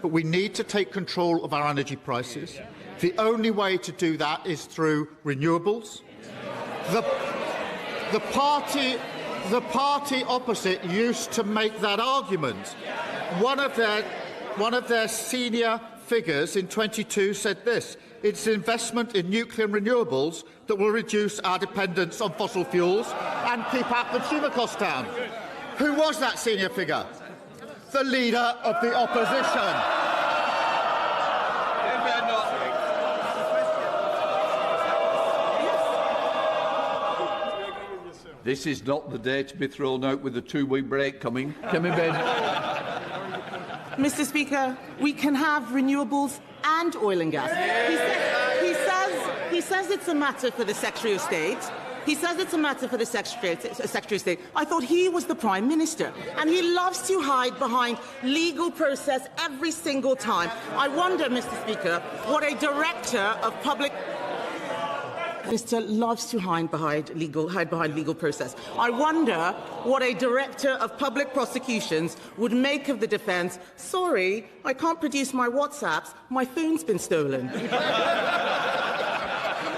But we need to take control of our energy prices. The only way to do that is through renewables. The party opposite used to make that argument. One of their senior figures in 22 said this: it's investment in nuclear and renewables that will reduce our dependence on fossil fuels and keep our consumer costs down. Who was that senior figure? The Leader of the Opposition. This is not the day to be thrown out with a 2-week break coming. Kemi Baden. Mr. Speaker, we can have renewables and oil and gas. He says it's a matter for the Secretary of State. He says it's a matter for the Secretary of State. I thought he was the Prime Minister, and he loves to hide behind legal process every single time. I wonder, Mr. Speaker, what a Director of Public... Minister loves to hide behind legal process. I wonder what a Director of Public Prosecutions would make of the defence. Sorry, I can't produce my WhatsApps. My phone's been stolen.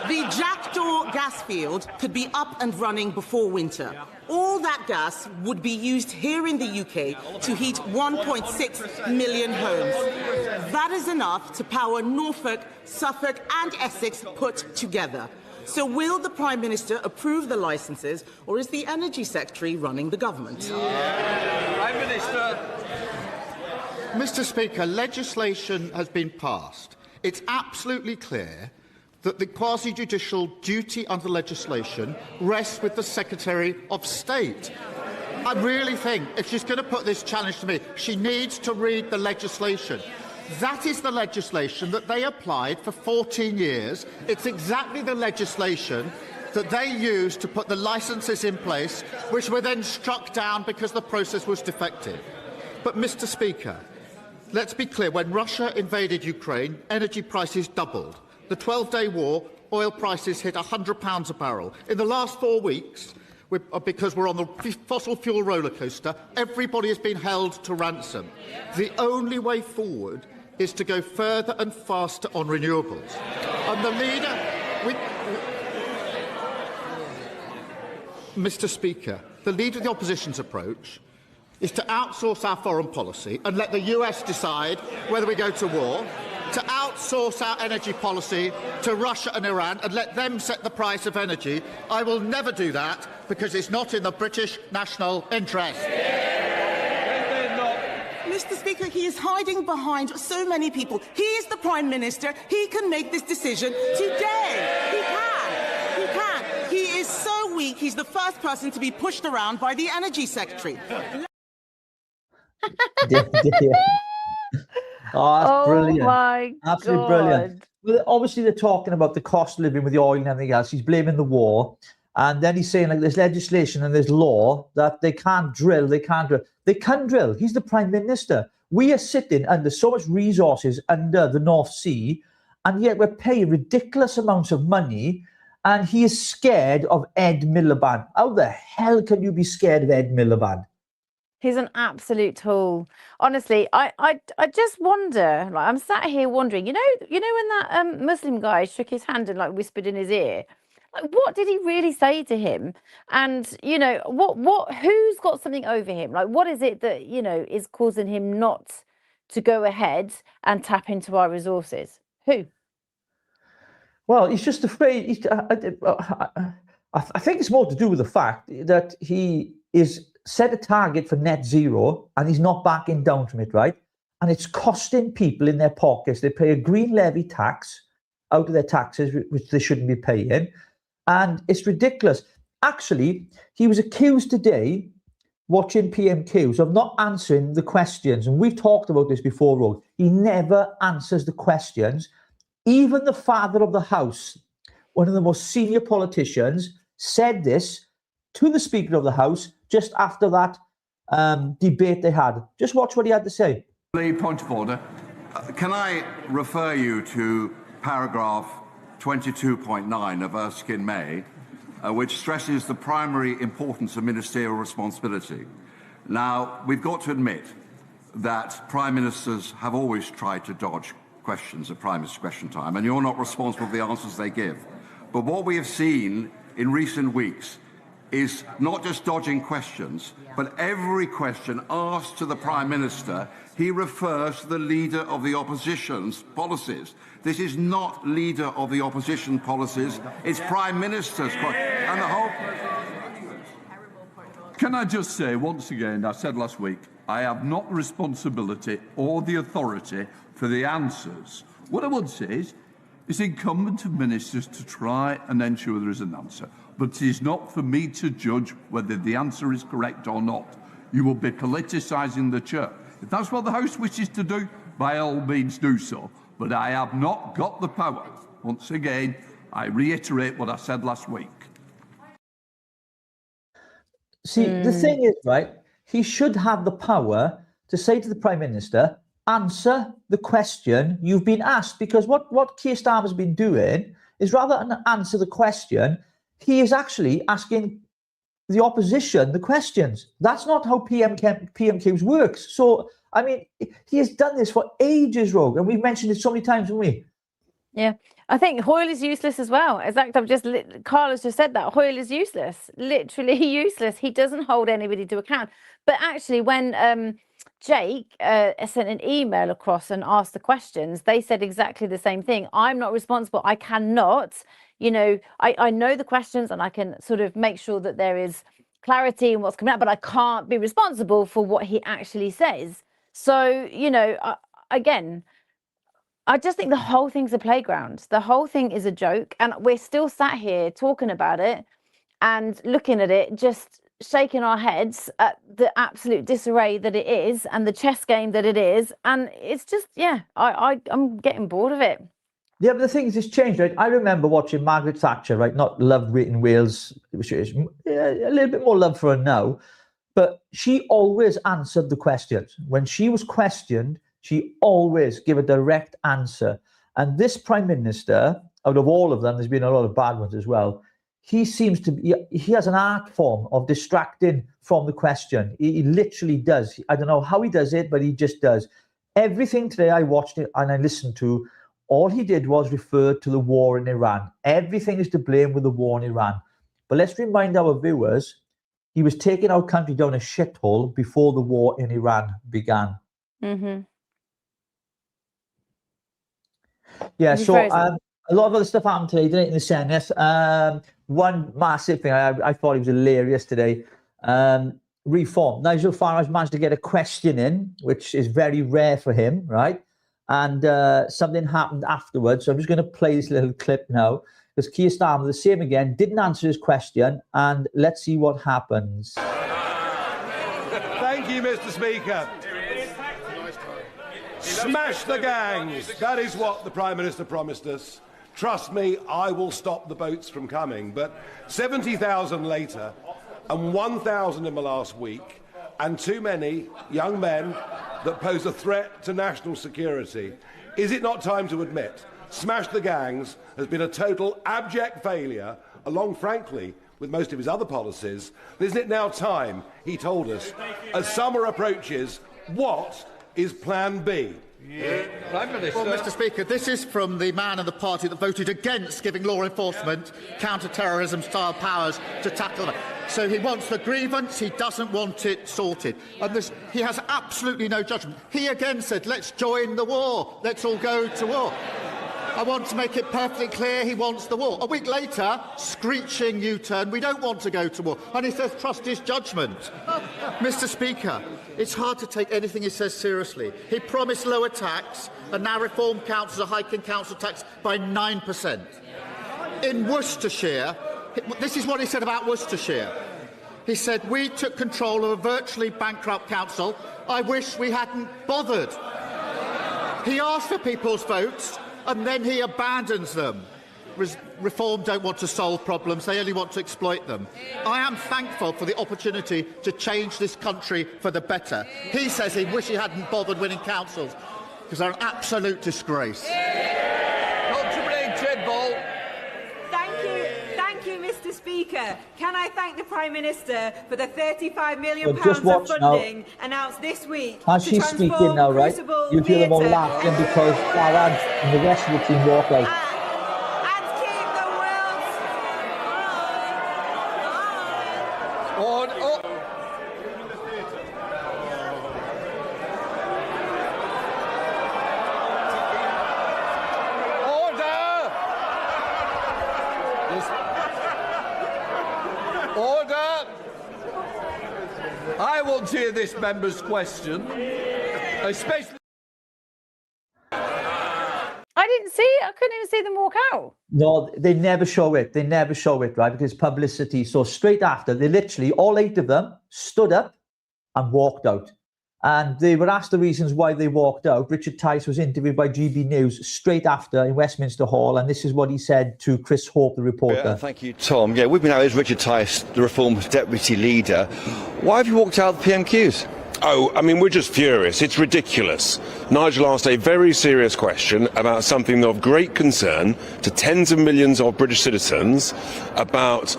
The Jackdaw gas field could be up and running before winter. All that gas would be used here in the UK to heat 1.6 million homes. That is enough to power Norfolk, Suffolk and Essex put together. So will the Prime Minister approve the licences, or is the Energy Secretary running the government? Prime Minister. Mr. Speaker, legislation has been passed. It's absolutely clear that the quasi-judicial duty under legislation rests with the Secretary of State. I really think if she's going to put this challenge to me, she needs to read the legislation. That is the legislation that they applied for 14 years. It's exactly the legislation that they used to put the licences in place, which were then struck down because the process was defective. But, Mr. Speaker, let's be clear. When Russia invaded Ukraine, energy prices doubled. The 12-day war, oil prices hit £100 a barrel. In the last 4 weeks, because we're on the fossil fuel roller coaster, everybody has been held to ransom. The only way forward is to go further and faster on renewables. And the leader... Mr. Speaker, the Leader of the Opposition's approach is to outsource our foreign policy and let the US decide whether we go to war, to outsource our energy policy to Russia and Iran and let them set the price of energy. I will never do that because it's not in the British national interest. Mr. Speaker, he is hiding behind so many people. He is the Prime Minister. He can make this decision today. He can. He can. He is so weak, he's the first person to be pushed around by the Energy Secretary. Oh, that's brilliant. My Absolutely God. Brilliant. Well, obviously, they're talking about the cost of living with the oil and everything else. He's blaming the war. And then he's saying, like, there's legislation and there's law that they can't drill. They can drill. He's the Prime Minister. We are sitting under so much resources under the North Sea, and yet we're paying ridiculous amounts of money, and he is scared of Ed Milliband. How the hell can you be scared of Ed Milliband? He's an absolute tool. Honestly, I just wonder, like, I'm sat here wondering, you know when that Muslim guy shook his hand and like whispered in his ear, what did he really say to him? And, you know, who's got something over him? Like, what is it that, you know, is causing him not to go ahead and tap into our resources? Who? Well, he's just afraid. I think it's more to do with the fact that he is set a target for net zero and he's not backing down from it, right? And it's costing people in their pockets. They pay a green levy tax out of their taxes, which they shouldn't be paying. And it's ridiculous. Actually, he was accused today, watching PMQs, of not answering the questions. And we've talked about this before, Rose. He never answers the questions. Even the father of the House, one of the most senior politicians, said this to the Speaker of the House just after that debate they had. Just watch what he had to say. Point of order. Can I refer you to paragraph 22.9 of Erskine-May, which stresses the primary importance of ministerial responsibility. Now, we've got to admit that Prime Ministers have always tried to dodge questions at Prime Minister's question time, and you're not responsible for the answers they give. But what we have seen in recent weeks is not just dodging questions, but every question asked to the Prime Minister, he refers to the Leader of the Opposition's policies. This is not Leader of the Opposition policies, it's Prime Minister's and the whole... Can I just say, once again, I said last week, I have not the responsibility or the authority for the answers. What I would say is, it's incumbent on ministers to try and ensure there is an answer. But it is not for me to judge whether the answer is correct or not. You will be politicising the church. If that's what the House wishes to do, by all means do so. But I have not got the power. Once again, I reiterate what I said last week. See, the thing is, right, he should have the power to say to the Prime Minister, answer the question you've been asked. Because what Keir Starmer's been doing is, rather than answer the question, he is actually asking the opposition the questions. That's not how PMQs works. So, I mean, he has done this for ages, Rogue, and we've mentioned it so many times, haven't we? Yeah, I think Hoyle is useless as well. Exactly, Carla's just said that. Hoyle is useless, literally useless. He doesn't hold anybody to account. But actually, when Jake sent an email across and asked the questions, they said exactly the same thing. I'm not responsible. I cannot, you know, I know the questions and I can sort of make sure that there is clarity in what's coming out, but I can't be responsible for what he actually says. So, you know, again, I just think the whole thing's a playground. The whole thing is a joke. And we're still sat here talking about it and looking at it, just shaking our heads at the absolute disarray that it is and the chess game that it is. And it's just, yeah, I'm getting bored of it. Yeah, but the thing is, it's changed, right? I remember watching Margaret Thatcher, right? Not loved in Wales, which is a little bit more love for her now. But she always answered the questions. When she was questioned, she always gave a direct answer. And this Prime Minister, out of all of them, there's been a lot of bad ones as well, he seems to be, he has an art form of distracting from the question. He literally does. I don't know how he does it, but he just does. Everything today I watched it and I listened to, all he did was refer to the war in Iran. Everything is to blame with the war in Iran. But let's remind our viewers, he was taking our country down a shithole before the war in Iran began. Mm-hmm. Yeah, so a lot of other stuff happened today, didn't it, in the Senate? One massive thing, I thought he was hilarious today. Reform. Nigel Farage managed to get a question in, which is very rare for him, right? And something happened afterwards. So I'm just going to play this little clip now. Because Keir Starmer, the same again, didn't answer his question. And let's see what happens. Thank you, Mr. Speaker. Smash the gangs. That is what the Prime Minister promised us. Trust me, I will stop the boats from coming. But 70,000 later, and 1,000 in the last week, and too many young men that pose a threat to national security, is it not time to admit Smash the Gangs has been a total abject failure, along, frankly, with most of his other policies? Isn't it now time, he told us, as summer approaches, what is Plan B? Prime Minister. Well, Mr. Speaker, this is from the man of the party that voted against giving law enforcement counter-terrorism style powers to tackle it. So he wants the grievance, he doesn't want it sorted. And he has absolutely no judgment. He again said, let's join the war, let's all go to war. I want to make it perfectly clear he wants the war. A week later, screeching U-turn, we don't want to go to war. And he says, trust his judgment. Mr. Speaker, it's hard to take anything he says seriously. He promised lower tax, and now Reform councils are hiking council tax by 9%. In Worcestershire, this is what he said about Worcestershire. He said, we took control of a virtually bankrupt council. I wish we hadn't bothered. He asked for people's votes, and then he abandons them. Reform don't want to solve problems, they only want to exploit them. I am thankful for the opportunity to change this country for the better. He says he wish he hadn't bothered winning councils, because they're an absolute disgrace. Thank you, Mr. Speaker. Can I thank the Prime Minister for the £35 million just watch of funding announced this week As to she's transform speaking now, right, Crucible you hear them all Theatre laughing because Farad and the rest of the team walk out. I want to hear this member's question, especially. I didn't see it. I couldn't even see them walk out. No, they never show it. They never show it, right? Because publicity. So straight after, they literally, all 8 of them, stood up and walked out. And they were asked the reasons why they walked out. Richard Tice was interviewed by GB News straight after in Westminster Hall, and this is what he said to Chris Hope, the reporter. Yeah, thank you, Tom. Yeah, with me now is Richard Tice, the Reform's deputy leader. Why have you walked out of the PMQs? Oh, I mean, we're just furious. It's ridiculous. Nigel asked a very serious question about something of great concern to tens of millions of British citizens about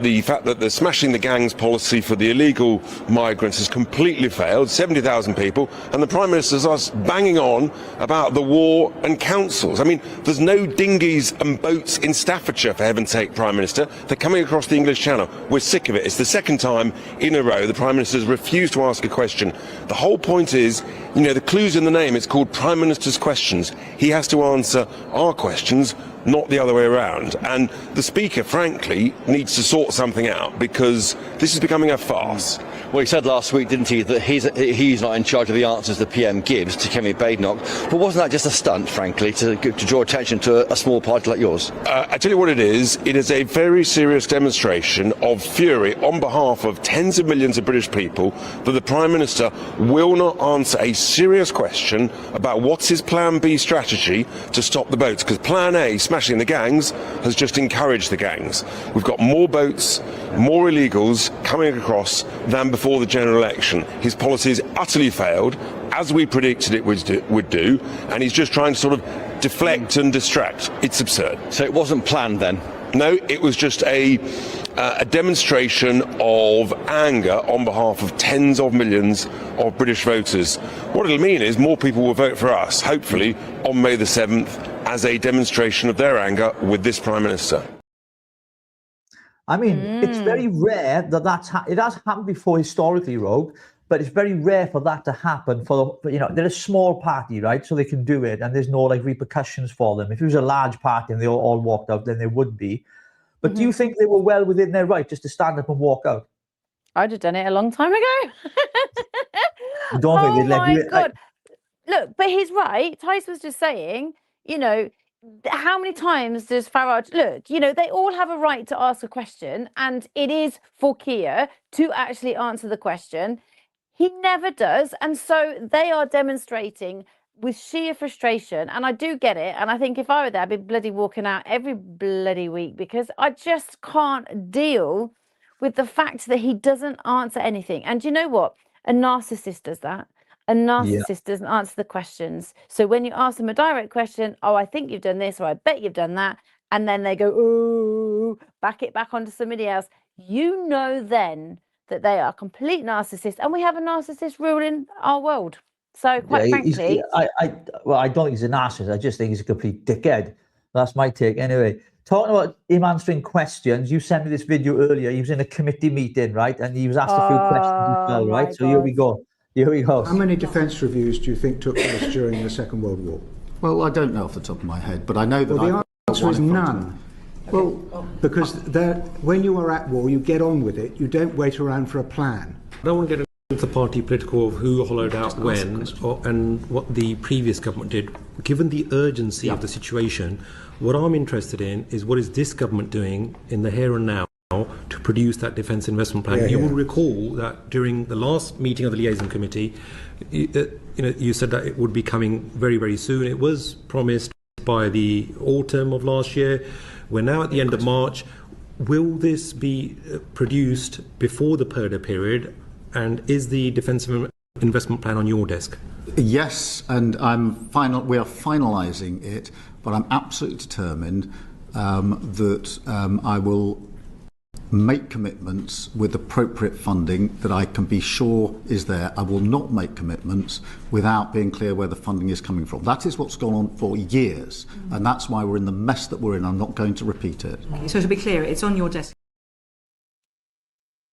the fact that the smashing the gangs policy for the illegal migrants has completely failed, 70,000 people, and the Prime Minister's us banging on about the war and councils. I mean, there's no dinghies and boats in Staffordshire, for heaven's sake, Prime Minister. They're coming across the English Channel. We're sick of it. It's the second time in a row the Prime Minister's refused to ask a question. The whole point is, you know, the clue's in the name. It's called Prime Minister's Questions. He has to answer our questions, not the other way around. And the Speaker, frankly, needs to sort something out because this is becoming a farce. Well, he said last week, didn't he, that he's not in charge of the answers the PM gives to Kemi Badenoch. But wasn't that just a stunt, frankly, to draw attention to a small party like yours? I tell you what it is a very serious demonstration of fury on behalf of tens of millions of British people that the Prime Minister will not answer a serious question about what's his Plan B strategy to stop the boats, because Plan A, smashing the gangs, has just encouraged the gangs. We've got more boats, more illegals coming across than before the general election. His policies utterly failed, as we predicted it would do, and he's just trying to sort of deflect and distract. It's absurd. So it wasn't planned then? No, it was just a demonstration of anger on behalf of tens of millions of British voters. What it'll mean is more people will vote for us, hopefully, on May the 7th, as a demonstration of their anger with this Prime Minister. I mean, it's very rare that it has happened before historically, Rogue, but it's very rare for that to happen they're a small party, right? So they can do it and there's no like repercussions for them. If it was a large party and they all walked out, then there would be. But do you think they were well within their right just to stand up and walk out? I'd have done it a long time ago. You don't think they'd let you in? God. Look, but he's right. Tice was just saying, you know, how many times does Farage look? You know, they all have a right to ask a question, and it is for Keir to actually answer the question. He never does, and so they are demonstrating with sheer frustration, and I do get it, and I think if I were there, I'd be bloody walking out every bloody week because I just can't deal with the fact that he doesn't answer anything. And do you know what? A narcissist does that. A narcissist doesn't answer the questions. So when you ask them a direct question, oh, I think you've done this, or I bet you've done that, and then they go, oh, back it back onto somebody else, you know then that they are complete narcissists, and we have a narcissist ruling our world. So quite frankly, well, I don't think he's a narcissist. I just think he's a complete dickhead. That's my take. Anyway, talking about him answering questions, you sent me this video earlier. He was in a committee meeting, right? And he was asked a few questions as well, right? So here we go. Here we go. How many defence reviews do you think took place during the Second World War? Well, I don't know off the top of my head, but I know that the answer is none. Well, because when you are at war, you get on with it. You don't wait around for a plan. I don't want to get into the party political of who hollowed out when and what the previous government did. Given the urgency of the situation, what I'm interested in is what is this government doing in the here and now to produce that defence investment plan. You will recall that during the last meeting of the liaison committee, you said that it would be coming very, very soon. It was promised by the autumn of last year. We're now at the end of March. Will this be produced before the PERDA period? And is the defence investment plan on your desk? Yes, and we are finalising it, but I'm absolutely determined that I will make commitments with appropriate funding that I can be sure is there. I will not make commitments without being clear where the funding is coming from. That is what's gone on for years, and that's why we're in the mess that we're in. I'm not going to repeat it. So to be clear, it's on your desk.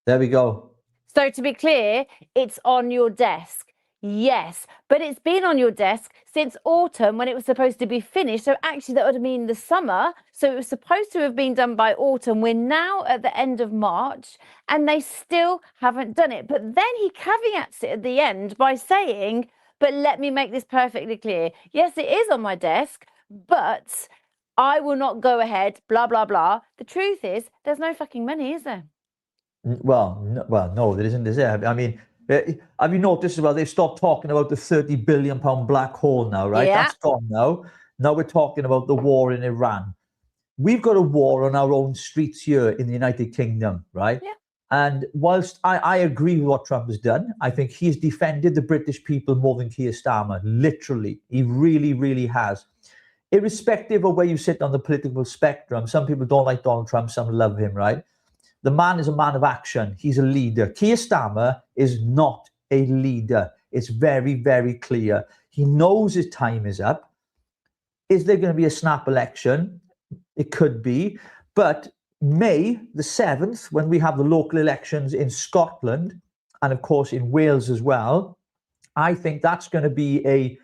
There we go. So to be clear, it's on your desk. Yes, but it's been on your desk since autumn when it was supposed to be finished. So actually that would have been the summer. So it was supposed to have been done by autumn. We're now at the end of March and they still haven't done it. But then he caveats it at the end by saying, but let me make this perfectly clear. Yes, it is on my desk, but I will not go ahead, blah, blah, blah. The truth is there's no fucking money, is there? Well, no, there isn't, is there? I mean, have you noticed as well, they've stopped talking about the £30 billion black hole now, right? Yeah. That's gone now. Now we're talking about the war in Iran. We've got a war on our own streets here in the United Kingdom, right? Yeah. And whilst I agree with what Trump has done, I think he's defended the British people more than Keir Starmer, literally. He really, really has. Irrespective of where you sit on the political spectrum, some people don't like Donald Trump, some love him, right? The man is a man of action. He's a leader. Keir Starmer is not a leader. It's very, very clear. He knows his time is up. Is there going to be a snap election? It could be. But May the 7th, when we have the local elections in Scotland and, of course, in Wales as well, I think that's going to be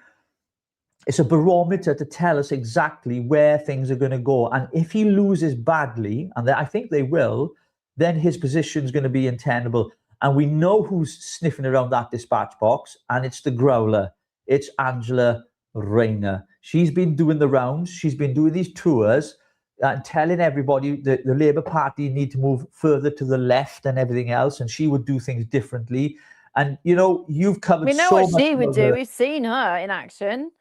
it's a barometer to tell us exactly where things are going to go. And if he loses badly, and I think they will, then his position is going to be untenable. And we know who's sniffing around that dispatch box, and it's the growler. It's Angela Rayner. She's been doing the rounds. She's been doing these tours and telling everybody that the Labour Party need to move further to the left and everything else, and she would do things differently. And, you've covered we know so what much she would about do. her. We've seen her in action.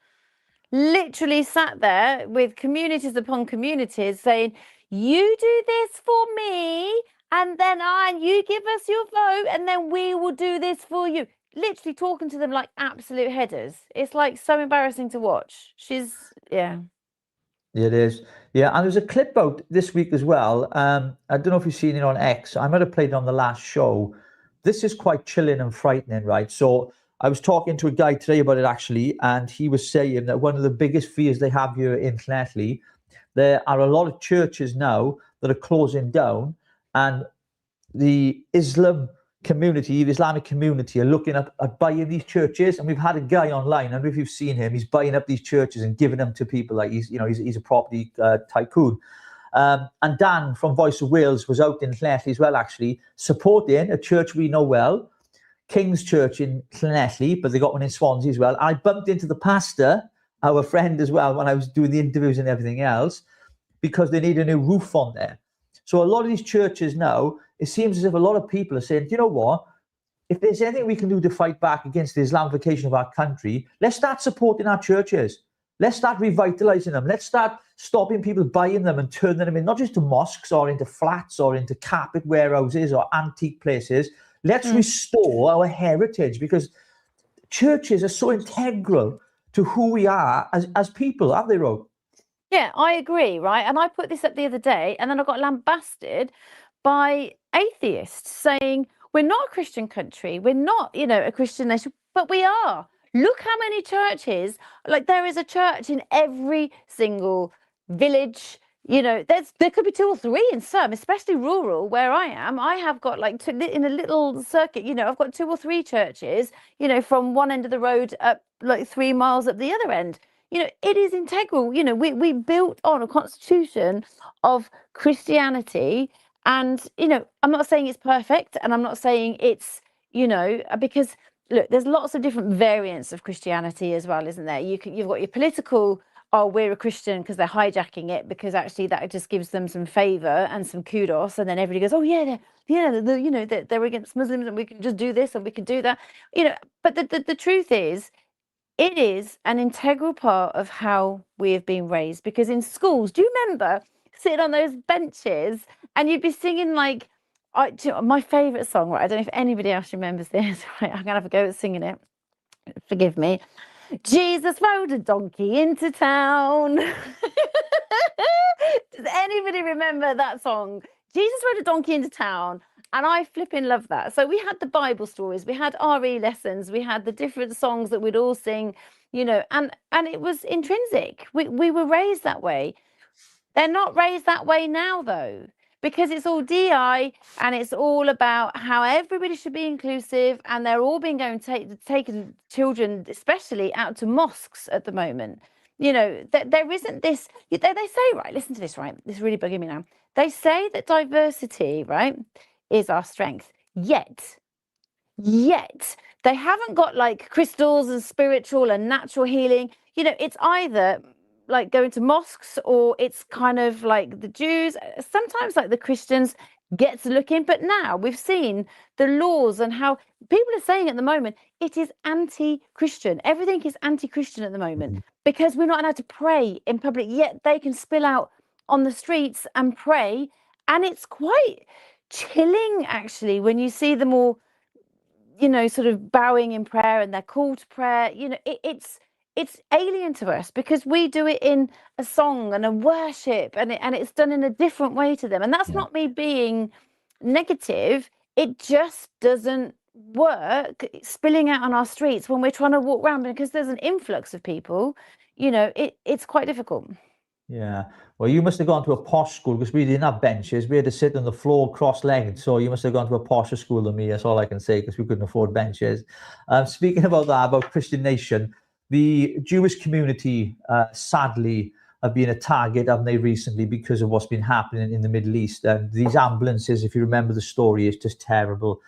Literally sat there with communities upon communities saying, you do this for me, and then you give us your vote, and then we will do this for you. Literally talking to them like absolute headers. It's like so embarrassing to watch. Yeah. It is. Yeah, and there's a clip out this week as well. I don't know if you've seen it on X. I might have played it on the last show. This is quite chilling and frightening, right? So I was talking to a guy today about it, actually, and he was saying that one of the biggest fears they have here in Llanelli, there are a lot of churches now that are closing down, and the Islamic community are looking at buying these churches. And we've had a guy online, I don't know if you've seen him, he's buying up these churches and giving them to people like he's a property tycoon. And Dan from Voice of Wales was out in Llanelli as well, actually, supporting a church we know well, King's Church in Llanelli, but they got one in Swansea as well. I bumped into the pastor, our friend as well, when I was doing the interviews and everything else, because they need a new roof on there. So a lot of these churches now, it seems as if a lot of people are saying, you know what? If there's anything we can do to fight back against the Islamification of our country, let's start supporting our churches. Let's start revitalizing them. Let's start stopping people buying them and turning them in, not just to mosques or into flats or into carpet warehouses or antique places. Let's restore our heritage, because churches are so integral to who we are as people, aren't they, Ro? Yeah, I agree, right? And I put this up the other day, and then I got lambasted by atheists saying, we're not a Christian country, we're not, a Christian nation, but we are. look how many churches, like there is a church in every single village. You know, there could be 2 or 3 in some, especially rural where I am. I have got like in a little circuit, you know, I've got 2 or 3 churches, you know, from one end of the road up like 3 miles at the other end. You know, it is integral. You know, we built on a constitution of Christianity, and, you know, I'm not saying it's perfect, and I'm not saying it's, you know, because look, there's lots of different variants of Christianity as well, isn't there? You've got your political, oh, we're a Christian, because they're hijacking it, because actually that just gives them some favor and some kudos, and then everybody goes, oh yeah, they're against Muslims, and we can just do this and we can do that, you know. But the truth is, it is an integral part of how we have been raised, because in schools, do you remember sitting on those benches and you'd be singing like, my favorite song, right? I don't know if anybody else remembers this. Right, I'm gonna have a go at singing it. Forgive me. Jesus rode a donkey into town. Does anybody remember that song? Jesus rode a donkey into town. And I flipping love that. So we had the Bible stories, we had RE lessons, we had the different songs that we'd all sing, you know, and it was intrinsic. We were raised that way. They're not raised that way now, though, because it's all DI, and it's all about how everybody should be inclusive, and they're all being taking children, especially, out to mosques at the moment. You know, there isn't this, they say, right, listen to this, right, this is really bugging me now. They say that diversity, right, is our strength, yet they haven't got like crystals and spiritual and natural healing. You know, it's either like going to mosques, or it's kind of like the Jews, sometimes like the Christians get to look in. But now we've seen the laws and how people are saying at the moment, it is anti-Christian. Everything is anti-Christian at the moment, because we're not allowed to pray in public, yet they can spill out on the streets and pray. And it's quite chilling, actually, when you see them all, you know, sort of bowing in prayer, and they're called to prayer. You know, it's alien to us, because we do it in a song and a worship, and it's done in a different way to them. And that's not me being negative. It just doesn't work spilling out on our streets when we're trying to walk around, because there's an influx of people. You know, it's quite difficult. Yeah. Well, you must have gone to a posh school, because we didn't have benches. We had to sit on the floor cross-legged. So you must have gone to a posher school than me. That's all I can say, because we couldn't afford benches. Speaking about that, about Christian Nation, the Jewish community, sadly, have been a target, haven't they, recently, because of what's been happening in the Middle East. And these ambulances, if you remember the story, is just terrible.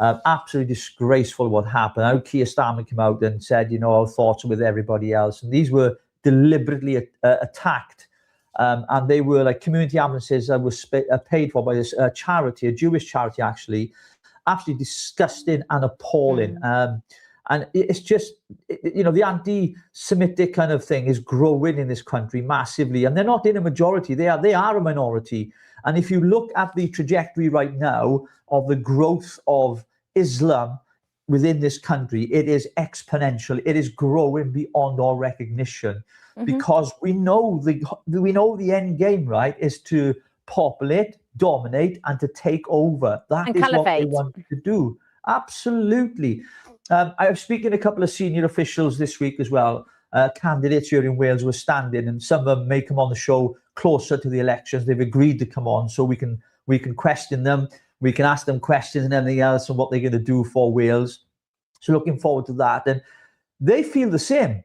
Absolutely disgraceful what happened. I know Keir Starmer came out and said, you know, our thoughts are with everybody else. And these were deliberately attacked. And they were like community ambulances that were paid for by this charity, a Jewish charity, actually. Absolutely disgusting and appalling. And it's just, you know, the anti-Semitic kind of thing is growing in this country massively. And they're not in a majority. They are a minority. And if you look at the trajectory right now of the growth of Islam within this country, it is exponential. It is growing beyond our recognition, because we know the end game, right, is to populate, dominate, and to take over. That is what they want to do. Absolutely. I was speaking to a couple of senior officials this week as well. Candidates here in Wales were standing, and some of them may come on the show closer to the elections. They've agreed to come on, so we can question them. We can ask them questions and everything else, and what they're going to do for Wales. So looking forward to that. And they feel the same,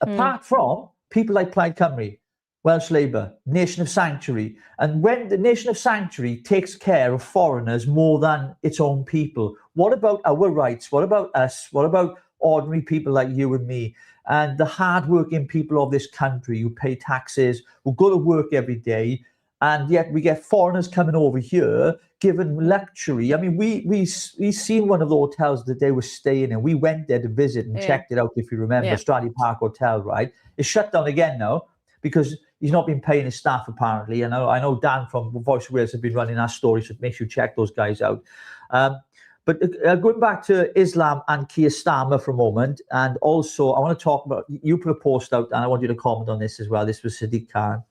apart from people like Plaid Cymru, Welsh Labour, Nation of Sanctuary. And when the Nation of Sanctuary takes care of foreigners more than its own people, what about our rights? What about us? What about ordinary people like you and me, and the hardworking people of this country who pay taxes, who go to work every day, and yet we get foreigners coming over here given luxury? I mean, we seen one of the hotels that they were staying in. We went there to visit and checked it out, if you remember, Stradley Park Hotel, right? It's shut down again now, because he's not been paying his staff, apparently. And I know Dan from Voice of Wales have been running our story, so make sure you check those guys out. But going back to Islam and Keir Starmer for a moment, and also I want to talk about, you put a post out, and I want you to comment on this as well. This was Sadiq Khan.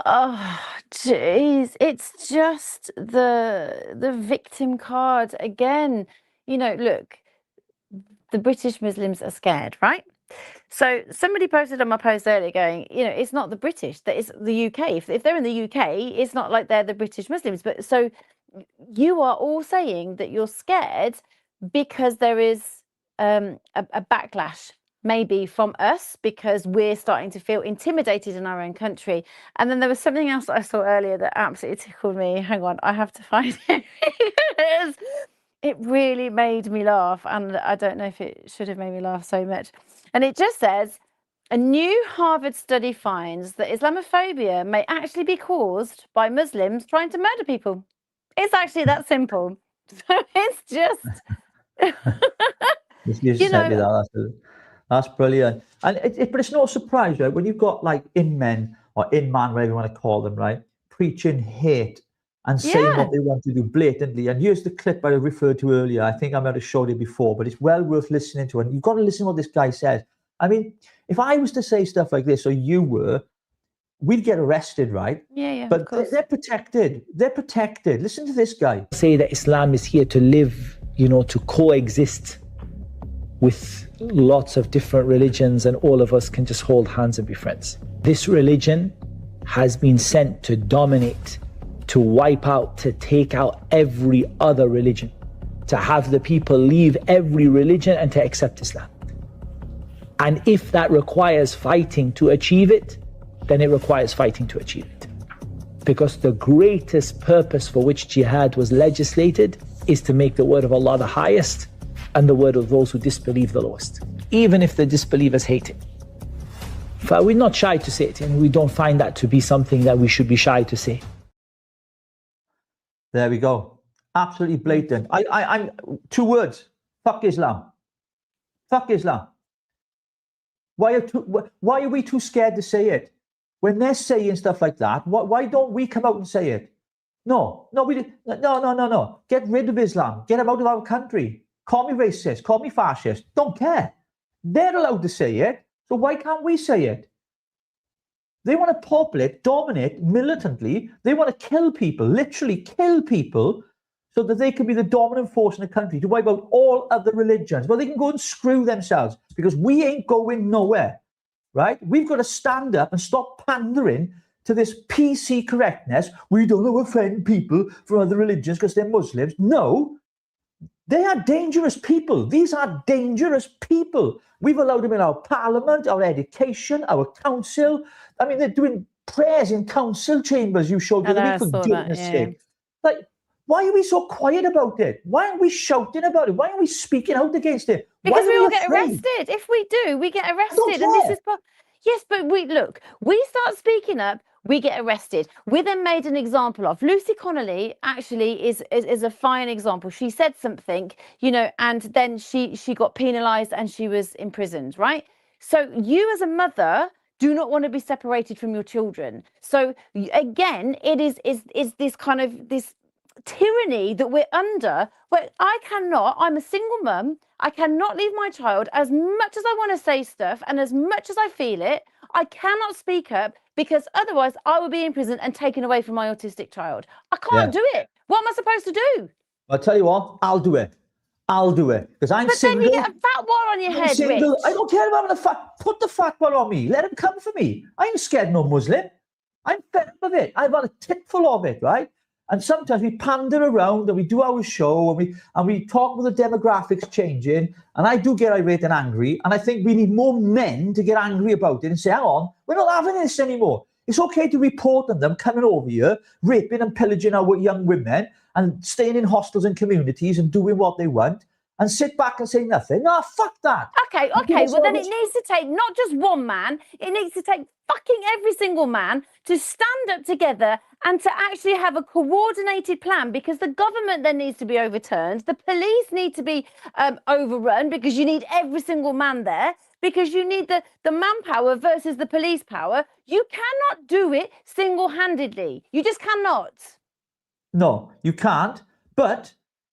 Oh, jeez, it's just the victim card again. look, the British Muslims are scared, right? So somebody posted on my post earlier going, it's not the British, that it's the UK. If they're in the UK, it's not like they're the British Muslims. But so you are all saying that you're scared because there is a backlash, maybe from us, because we're starting to feel intimidated in our own country. And then there was something else that I saw earlier that absolutely tickled me. Hang on, I have to find it. It really made me laugh, and I don't know if it should have made me laugh so much. And it just says, a new Harvard study finds that Islamophobia may actually be caused by Muslims trying to murder people. It's actually that simple. So it's just... That's brilliant. And but it's no surprise, right? When you've got like in-men or in-man, whatever you want to call them, right? Preaching hate and saying what they want to do blatantly. And here's the clip I referred to earlier. I think I might have showed it before, but it's well worth listening to. And you've got to listen to what this guy says. I mean, if I was to say stuff like this, or you were, we'd get arrested, right? Yeah, but they're protected. They're protected. Listen to this guy. Say that Islam is here to live, to coexist with lots of different religions, and all of us can just hold hands and be friends. This religion has been sent to dominate, to wipe out, to take out every other religion, to have the people leave every religion and to accept Islam. And if that requires fighting to achieve it, then it requires fighting to achieve it. Because the greatest purpose for which jihad was legislated is to make the word of Allah the highest and the word of those who disbelieve the lowest, even if the disbelievers hate it. But we're not shy to say it, and we don't find that to be something that we should be shy to say. There we go. Absolutely blatant. I'm 2 words. Fuck Islam. Fuck Islam. Why are we too scared to say it? When they're saying stuff like that, why don't we come out and say it? No. Get rid of Islam. Get them out of our country. Call me racist. Call me fascist. Don't care. They're allowed to say it. So why can't we say it? They want to populate, dominate militantly. They want to kill people, literally kill people, so that they can be the dominant force in the country to wipe out all other religions. Well, they can go and screw themselves, because we ain't going nowhere, right? We've got to stand up and stop pandering to this PC correctness. We don't want to offend people from other religions because they're Muslims. No, they are dangerous people. These are dangerous people. We've allowed them in our parliament, our education, our council. I mean, they're doing prayers in council chambers, you showed me, for goodness sake. Like, why are we so quiet about it? Why aren't we shouting about it? Why aren't we speaking out against it? Because we all get arrested. If we do, we get arrested. And this is... Yes, but we start speaking up, we get arrested. We're then made an example of. Lucy Connolly actually is a fine example. She said something, and then she got penalised and she was imprisoned, right? So you as a mother do not want to be separated from your children. So again, it is this kind of this tyranny that we're under, where I'm a single mum, I cannot leave my child. As much as I want to say stuff and as much as I feel it, I cannot speak up, because otherwise I will be in prison and taken away from my autistic child. I can't do it. What am I supposed to do? I'll tell you what, I'll do it. Because I'm single. Then you get a fat wall on your head, single. Rich. I don't care about the fat. Put the fat wall on me. Let him come for me. I ain't scared no Muslim. I'm fed up of it. I've had a tipful of it, right? And sometimes we pander around and we do our show and we talk with the demographics changing. And I do get irate and angry. And I think we need more men to get angry about it and say, hang on, we're not having this anymore. It's okay to report on them coming over here, raping and pillaging our young women and staying in hostels and communities and doing what they want, and sit back and say nothing. No, fuck that. Okay. Well, then it needs to take not just one man. It needs to take fucking every single man to stand up together and to actually have a coordinated plan, because the government then needs to be overturned. The police need to be overrun, because you need every single man there, because you need the manpower versus the police power. You cannot do it single-handedly. You just cannot. No, you can't. But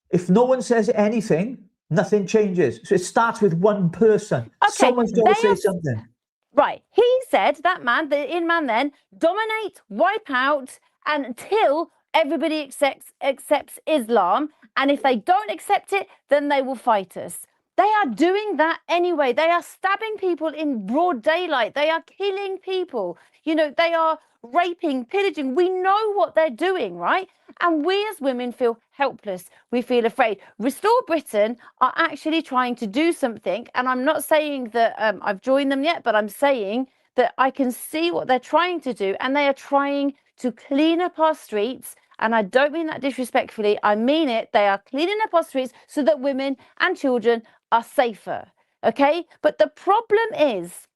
if no one says anything, nothing changes. So it starts with one person. Okay, someone's got to say something. Right. He said, that man, the in-man then, dominate, wipe out, until everybody accepts Islam, and if they don't accept it, then they will fight us. They are doing that anyway. They are stabbing people in broad daylight. They are killing people. You know, they are raping, pillaging. We know what they're doing, right? And we as women feel helpless. We feel afraid. Restore Britain are actually trying to do something. And I'm not saying that I've joined them yet, but I'm saying that I can see what they're trying to do. And they are trying to clean up our streets. And I don't mean that disrespectfully. I mean it. They are cleaning up our streets so that women and children are safer. Okay? But the problem is,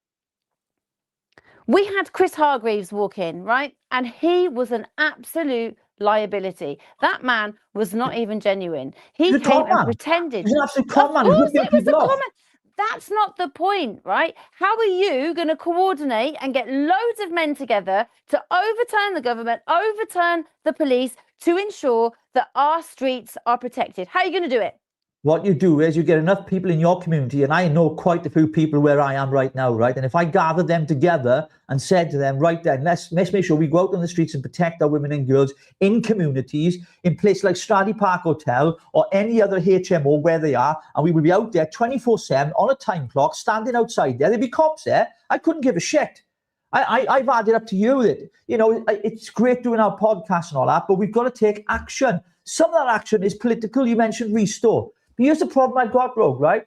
we had Chris Hargreaves walk in, right? And he was an absolute liability. That man was not even genuine. He came and pretended. He's an absolute Of con man. course it was a comment. That's not the point, right? How are you going to coordinate and get loads of men together to overturn the government, overturn the police, to ensure that our streets are protected? How are you going to do it? What you do is you get enough people in your community, and I know quite a few people where I am right now, right? And if I gather them together and said to them, right then, let's make sure we go out on the streets and protect our women and girls in communities, in places like Stradley Park Hotel or any other HMO where they are, and we will be out there 24/7 on a time clock, standing outside there. There'd be cops there. I couldn't give a shit. I've added up to you with it. You know, it's great doing our podcast and all that, but we've got to take action. Some of that action is political. You mentioned Restore. But here's the problem I've got, Rogue, right?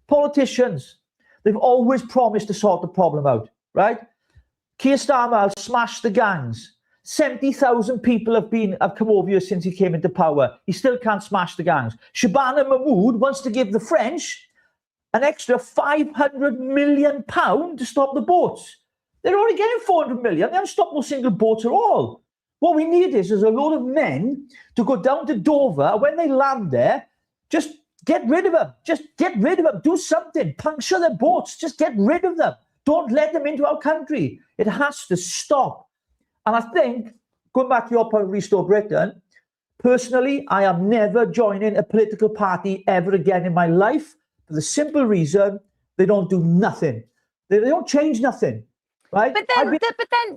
Politicians, they've always promised to sort the problem out, right? Keir Starmer smashed the gangs. 70,000 people have come over here since he came into power. He still can't smash the gangs. Shabana Mahmood wants to give the French an extra £500 million to stop the boats. They're already getting 400 million. They haven't stopped no single boats at all. What we need is a load of men to go down to Dover, and when they land there, just get rid of them. Just get rid of them. Do something. Puncture their boats. Just get rid of them. Don't let them into our country. It has to stop. And I think, going back to your point, Restore Britain, personally, I am never joining a political party ever again in my life for the simple reason they don't do nothing. They don't change nothing. Right? But then,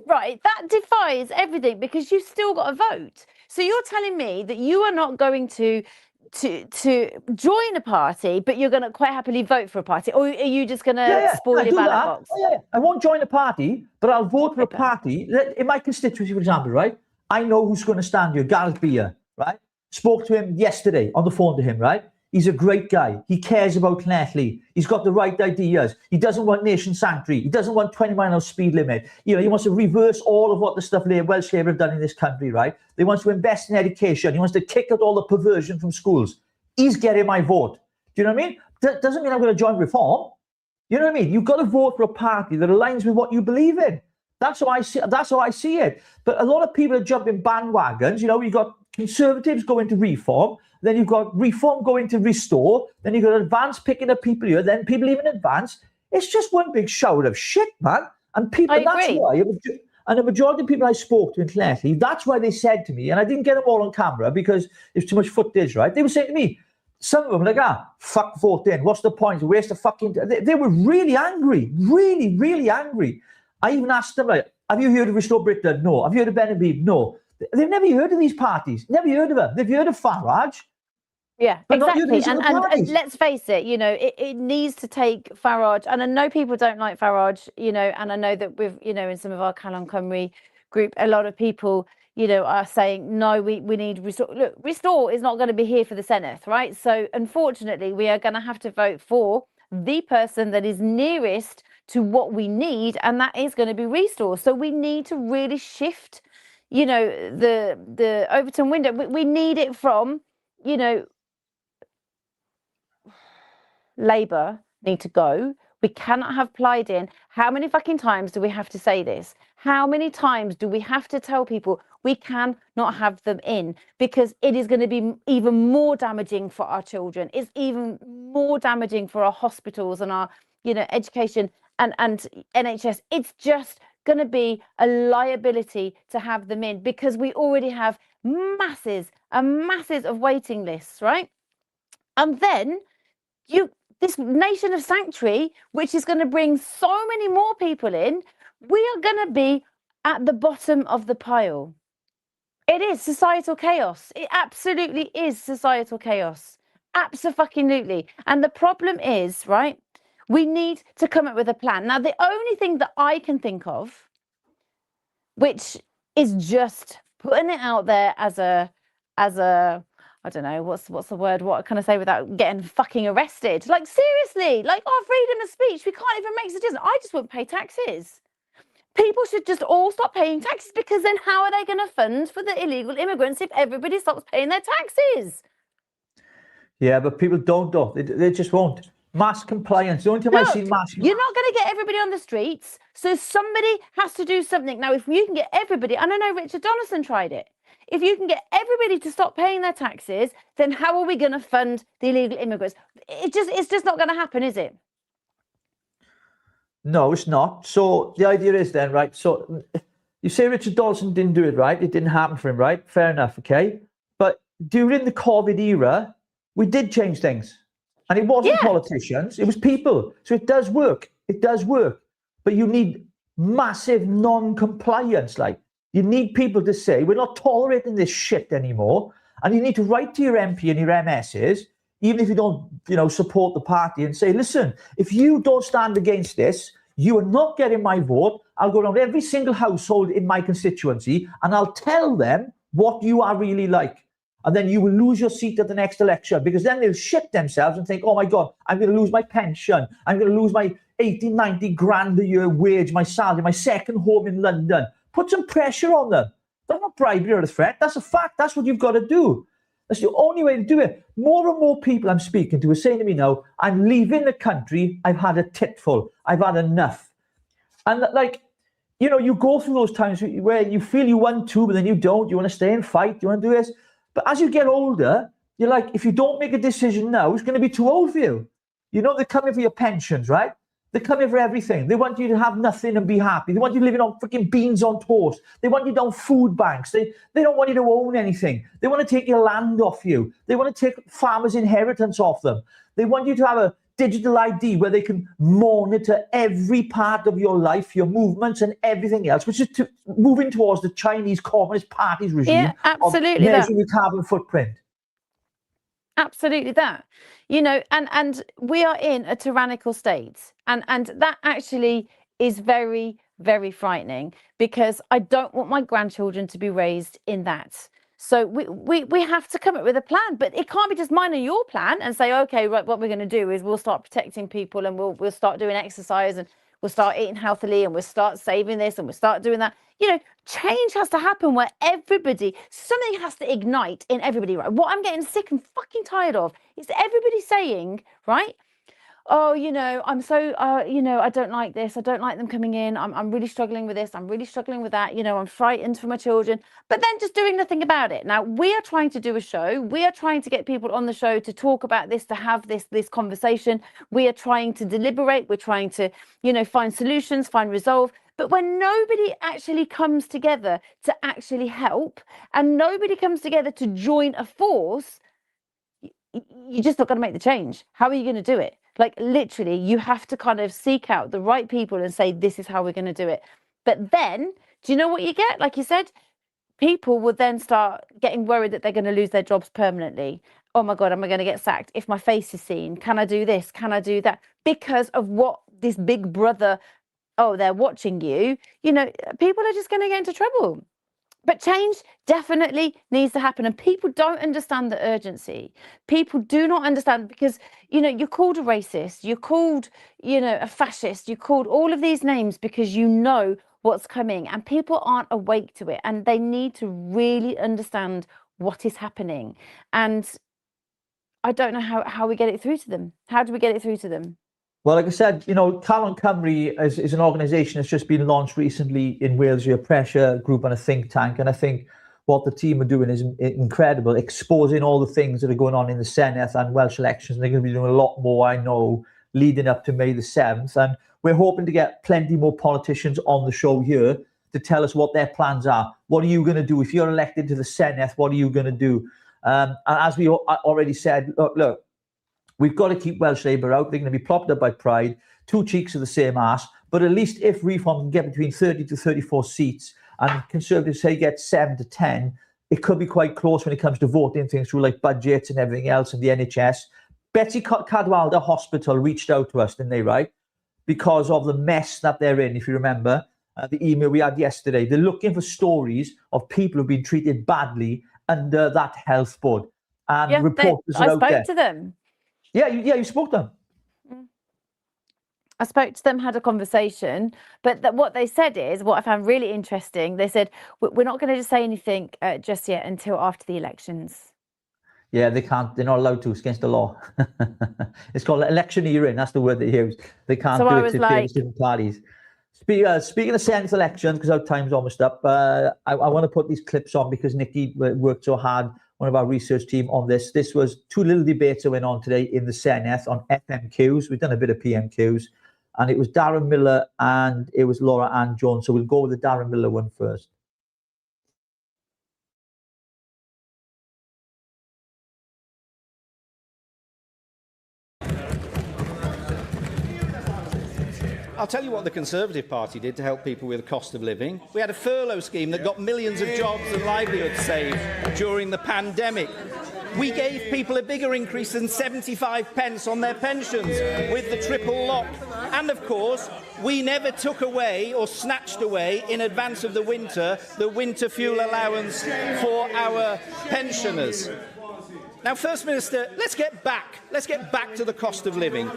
right, that defies everything, because you've still got to vote. So you're telling me that you are not going to join a party, but you're going to quite happily vote for a party, or are you just going to spoil your ballot box? I won't join a party, but I'll vote for a party. In my constituency, for example, right? I know who's going to stand here. Gareth Beer, right? Spoke to him yesterday on the phone to him, right? He's a great guy. He cares about Connectley. He's got the right ideas. He doesn't want nation sanctuary. He doesn't want 20-mile speed limit. You know, he wants to reverse all of what the stuff Welsh Labour have done in this country, right? They want to invest in education. He wants to kick out all the perversion from schools. He's getting my vote. Do you know what I mean? That doesn't mean I'm going to join Reform. You know what I mean? You've got to vote for a party that aligns with what you believe in. That's how I see it. But a lot of people are jumping bandwagons. You know, you've got Conservatives going to Reform, then you've got Reform going to Restore, then you've got Advance picking up people here, then people even Advance. It's just one big shower of shit, man. And people, that's why, and the majority of people I spoke to in Connectley, that's why they said to me, and I didn't get them all on camera because there's too much footage, right? They were saying to me, some of them like, fuck voting, what's the point? Waste of fucking... They were really angry, really, really angry. I even asked them, like, have you heard of Restore Britain? No. Have you heard of Benabib? No. They've never heard of these parties. Never heard of them. They've heard of Farage. Yeah, exactly. And let's face it, you know, it needs to take Farage. And I know people don't like Farage, you know, and I know that with, you know, in some of our Callum Cymru group, a lot of people, you know, are saying, no, we need Restore. Look, Restore is not going to be here for the Senate, right? So unfortunately, we are going to have to vote for the person that is nearest to what we need, and that is going to be Restore. So we need to really shift, you know, the Overton window. We need it from, you know, Labour need to go. We cannot have Plaid in. How many fucking times do we have to say this? How many times do we have to tell people we can not have them in? Because it is going to be even more damaging for our children. It's even more damaging for our hospitals and our, you know, education and NHS. It's just going to be a liability to have them in, because we already have masses and masses of waiting lists, right? And then this nation of sanctuary, which is going to bring so many more people in, we are going to be at the bottom of the pile. It is societal chaos. It absolutely is societal chaos. Abso-fucking-lutely. And the problem is, right, we need to come up with a plan. Now, the only thing that I can think of, which is just putting it out there as a, I don't know, what's the word? What can I say without getting fucking arrested? Like, seriously, like, our freedom of speech, we can't even make suggestions. I just won't pay taxes. People should just all stop paying taxes, because then how are they going to fund for the illegal immigrants if everybody stops paying their taxes? Yeah, but people don't, though. They just won't. Mass compliance. The only time I've seen mass... You're not going to get everybody on the streets, so somebody has to do something. Now, if you can get everybody, and I know Richard Donaldson tried it, if you can get everybody to stop paying their taxes, then how are we going to fund the illegal immigrants? It's just not going to happen, is it? No, it's not. So the idea is then, right, so you say Richard Dawson didn't do it, right? It didn't happen for him, right? Fair enough, okay? But during the COVID era, we did change things. And it wasn't politicians, it was people. So it does work. It does work. But you need massive non-compliance. Like, you need people to say, we're not tolerating this shit anymore. And you need to write to your MP and your MSs, even if you don't, support the party, and say, listen, if you don't stand against this, you are not getting my vote. I'll go around every single household in my constituency and I'll tell them what you are really like. And then you will lose your seat at the next election, because then they'll shit themselves and think, oh my God, I'm going to lose my pension. I'm going to lose my 80, 90 grand a year wage, my salary, my second home in London. Put some pressure on them. That's not bribery or a threat. That's a fact. That's what you've got to do. That's the only way to do it. More and more people I'm speaking to are saying to me now, I'm leaving the country. I've had a titful. I've had enough. And you go through those times where you feel you want to, but then you don't. You want to stay and fight. You want to do this. But as you get older, you're like, if you don't make a decision now, it's going to be too old for you. They're coming for your pensions, right? They're coming for everything. They want you to have nothing and be happy. They want you living on freaking beans on toast. They want you down food banks. They don't want you to own anything. They want to take your land off you. They want to take farmers' inheritance off them. They want you to have a digital ID where they can monitor every part of your life, your movements and everything else, which is moving towards the Chinese Communist Party's regime. Yeah, absolutely. Of measuring your carbon footprint. Absolutely that. And we are in a tyrannical state. And that actually is very, very frightening, because I don't want my grandchildren to be raised in that. So we have to come up with a plan, but it can't be just mine and your plan and say, okay, right, what we're going to do is we'll start protecting people, and we'll start doing exercise, and we'll start eating healthily, and we'll start saving this, and we'll start doing that. Change has to happen where something has to ignite in everybody, right? What I'm getting sick and fucking tired of is everybody saying, right, oh, I'm so, I don't like this. I don't like them coming in. I'm really struggling with this. I'm really struggling with that. I'm frightened for my children, but then just doing nothing about it. Now, we are trying to do a show. We are trying to get people on the show to talk about this, to have this conversation. We are trying to deliberate. We're trying to, find solutions, find resolve. But when nobody actually comes together to actually help, and nobody comes together to join a force, you're just not going to make the change. How are you going to do it? Like, literally, you have to kind of seek out the right people and say, this is how we're going to do it. But then, do you know what you get? Like you said, people will then start getting worried that they're going to lose their jobs permanently. Oh my God, am I going to get sacked if my face is seen? Can I do this? Can I do that? Because of what this big brother, they're watching you. People are just going to get into trouble. But change definitely needs to happen. And people don't understand the urgency. People do not understand, because, you're called a racist, you're called, a fascist, you're called all of these names because you know what's coming, and people aren't awake to it, and they need to really understand what is happening. And I don't know how we get it through to them. How do we get it through to them? Well, like I said, Calon Cymru is an organisation that's just been launched recently in Wales, a pressure group and a think tank. And I think what the team are doing is incredible, exposing all the things that are going on in the Senedd and Welsh elections. And they're going to be doing a lot more, I know, leading up to May the 7th. And we're hoping to get plenty more politicians on the show here to tell us what their plans are. What are you going to do? If you're elected to the Senedd, what are you going to do? And as we already said, look, we've got to keep Welsh Labour out. They're going to be propped up by Pride, two cheeks of the same arse. But at least if Reform can get between 30 to 34 seats and Conservatives say get 7 to 10, it could be quite close when it comes to voting things through like budgets and everything else and the NHS. Betsy Cadwallader Hospital reached out to us, didn't they, right? Because of the mess that they're in, if you remember, the email we had yesterday. They're looking for stories of people who've been treated badly under that health board. And reporters are out there. I spoke to them. Yeah, you spoke to them. I spoke to them, had a conversation, but what they said is, what I found really interesting, they said, we're not going to just say anything just yet until after the elections. Yeah, they can't, they're not allowed to, it's against the law. It's called electioneering, that's the word they use. They can't do it to different parties. Speaking of Senate elections, because our time's almost up, I want to put these clips on because Nikki worked so hard, one of our research team, on this. This was two little debates that went on today in the Senate on PMQs. We've done a bit of PMQs. And it was Darren Millar and it was Laura Ann Jones. So we'll go with the Darren Millar one first. I'll tell you what the Conservative Party did to help people with the cost of living. We had a furlough scheme that got millions of jobs and livelihoods saved during the pandemic. We gave people a bigger increase than 75 pence on their pensions with the triple lock. And of course, we never took away or snatched away in advance of the winter fuel allowance for our pensioners. Now, First Minister, let's get back to the cost of living.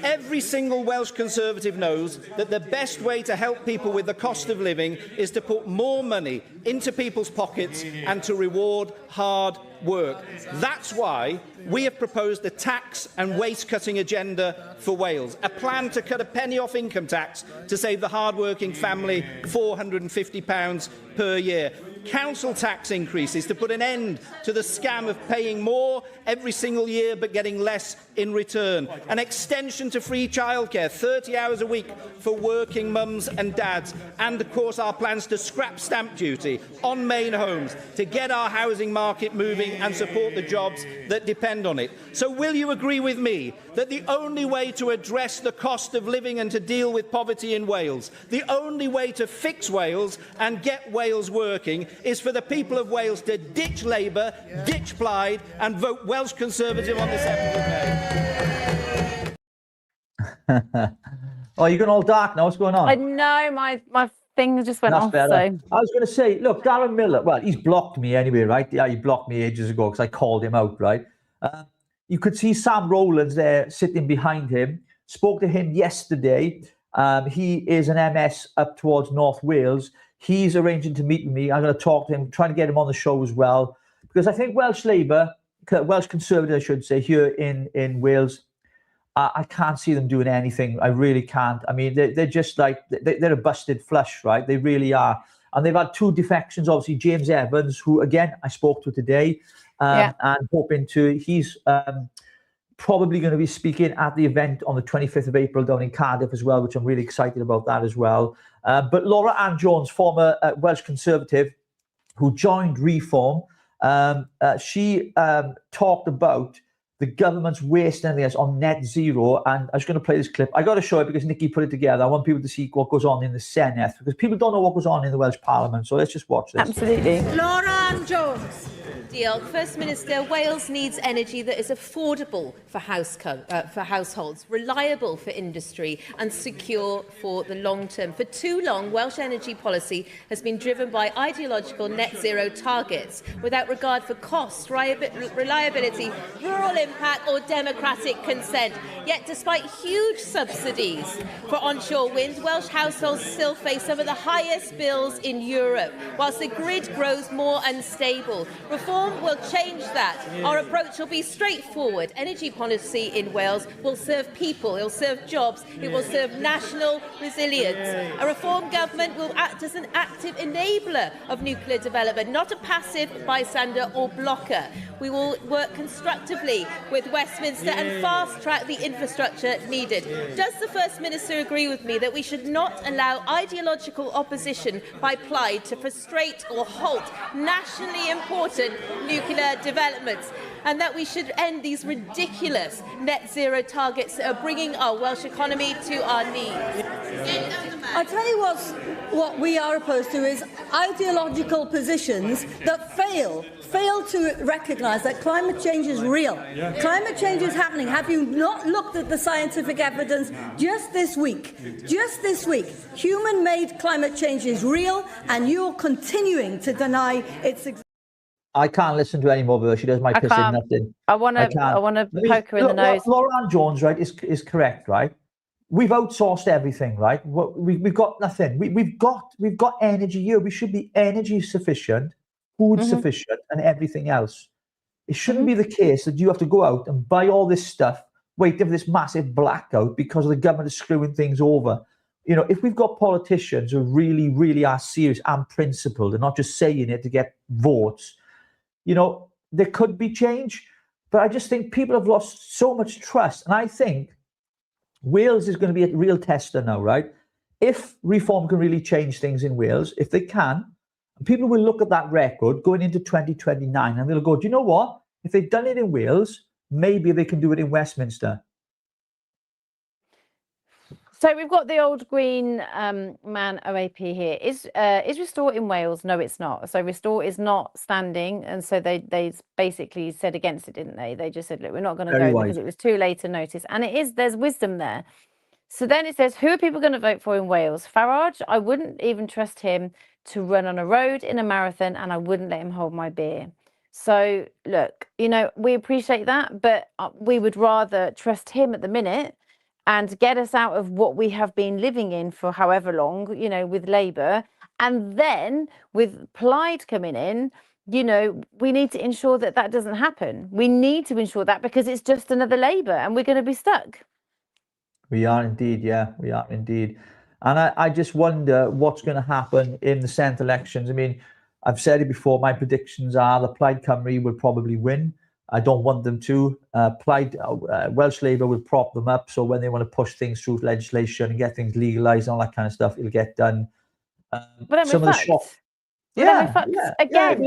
Every single Welsh Conservative knows that the best way to help people with the cost of living is to put more money into people's pockets and to reward hard work. That's why we have proposed a tax and waste-cutting agenda for Wales, a plan to cut a penny off income tax to save the hard-working family £450 per year. Council tax increases to put an end to the scam of paying more every single year but getting less in return. An extension to free childcare, 30 hours a week for working mums and dads. And, of course, our plans to scrap stamp duty on main homes to get our housing market moving and support the jobs that depend on it. So will you agree with me that the only way to address the cost of living and to deal with poverty in Wales, the only way to fix Wales and get Wales working is for the people of Wales to ditch Labour, ditch Plaid and vote Welsh Conservative on the 7th of May? Oh, you're going all dark now. What's going on? I know, my thing just went off. Better. So. I was going to say, look, Darren Millar, well, he's blocked me anyway, right? Yeah, he blocked me ages ago because I called him out, right? You could see Sam Rowlands there sitting behind him. Spoke to him yesterday. He is an MS up towards North Wales. He's arranging to meet with me. I'm going to talk to him, trying to get him on the show as well. Because I think Welsh Labour, Welsh Conservative, I should say, here in Wales, I can't see them doing anything. I really can't. I mean, they're just like, they're a busted flush, right? They really are. And they've had two defections, obviously, James Evans, who, again, I spoke to today, and hoping to, he's probably going to be speaking at the event on the 25th of April down in Cardiff as well, which I'm really excited about that as well. But Laura Ann Jones, former Welsh Conservative, who joined Reform, she talked about the government's waste and everything else on net zero. And I was going to play this clip. I got to show it because Nikki put it together. I want people to see what goes on in the Senedd, because people don't know what goes on in the Welsh Parliament. So let's just watch this. Absolutely. Laura Ann Jones. Deal. First Minister, Wales needs energy that is affordable for households, reliable for industry and secure for the long term. For too long, Welsh energy policy has been driven by ideological net zero targets without regard for cost, reliability, rural impact or democratic consent. Yet despite huge subsidies for onshore wind, Welsh households still face some of the highest bills in Europe, whilst the grid grows more unstable. Reform will change that. Our approach will be straightforward. Energy policy in Wales will serve people, it will serve jobs, it will serve national resilience. A reform government will act as an active enabler of nuclear development, not a passive bystander or blocker. We will work constructively with Westminster and fast-track the infrastructure needed. Does the First Minister agree with me that we should not allow ideological opposition by Plaid to frustrate or halt nationally important nuclear developments, and that we should end these ridiculous net zero targets that are bringing our Welsh economy to our knees? I tell you what we are opposed to is ideological positions that fail to recognise that climate change is real. Yeah. Climate change is happening. Have you not looked at the scientific evidence just this week? Just this week, human-made climate change is real, and you're continuing to deny its existence. I can't listen to any more of her. She does my pissing nothing. I want to poke her in the nose. Laura Jones, right, is correct, right? We've outsourced everything, right? We've got nothing. We've got energy here. We should be energy sufficient, food sufficient, and everything else. It shouldn't be the case that you have to go out and buy all this stuff, waiting for this massive blackout because the government is screwing things over. You know, if we've got politicians who really, really are serious and principled and not just saying it to get votes, you know, there could be change. But I just think people have lost so much trust. And I think Wales is going to be a real tester now, right? If reform can really change things in Wales, if they can, people will look at that record going into 2029 and they'll go, do you know what? If they've done it in Wales, maybe they can do it in Westminster. So we've got the old green man OAP here. Is Restore in Wales? No, it's not. So Restore is not standing, and so they basically said against it, didn't they? They just said, look, we're not going to go because it was too late to notice. And there's wisdom there. So then it says, who are people going to vote for in Wales? Farage, I wouldn't even trust him to run on a road in a marathon, and I wouldn't let him hold my beer. So look, you know, we appreciate that, but we would rather trust him at the minute and get us out of what we have been living in for however long, you know, with Labour. And then with Plaid coming in, you know, we need to ensure that that doesn't happen. We need to ensure that because it's just another Labour and we're going to be stuck. We are indeed, yeah, we are indeed. And I just wonder what's going to happen in the Senate elections. I mean, I've said it before, my predictions are the Plaid Cymru will probably win. I don't want them to. Welsh Labour will prop them up, so when they want to push things through legislation and get things legalised and all that kind of stuff, it'll get done. But then some we're of the fucked. Again,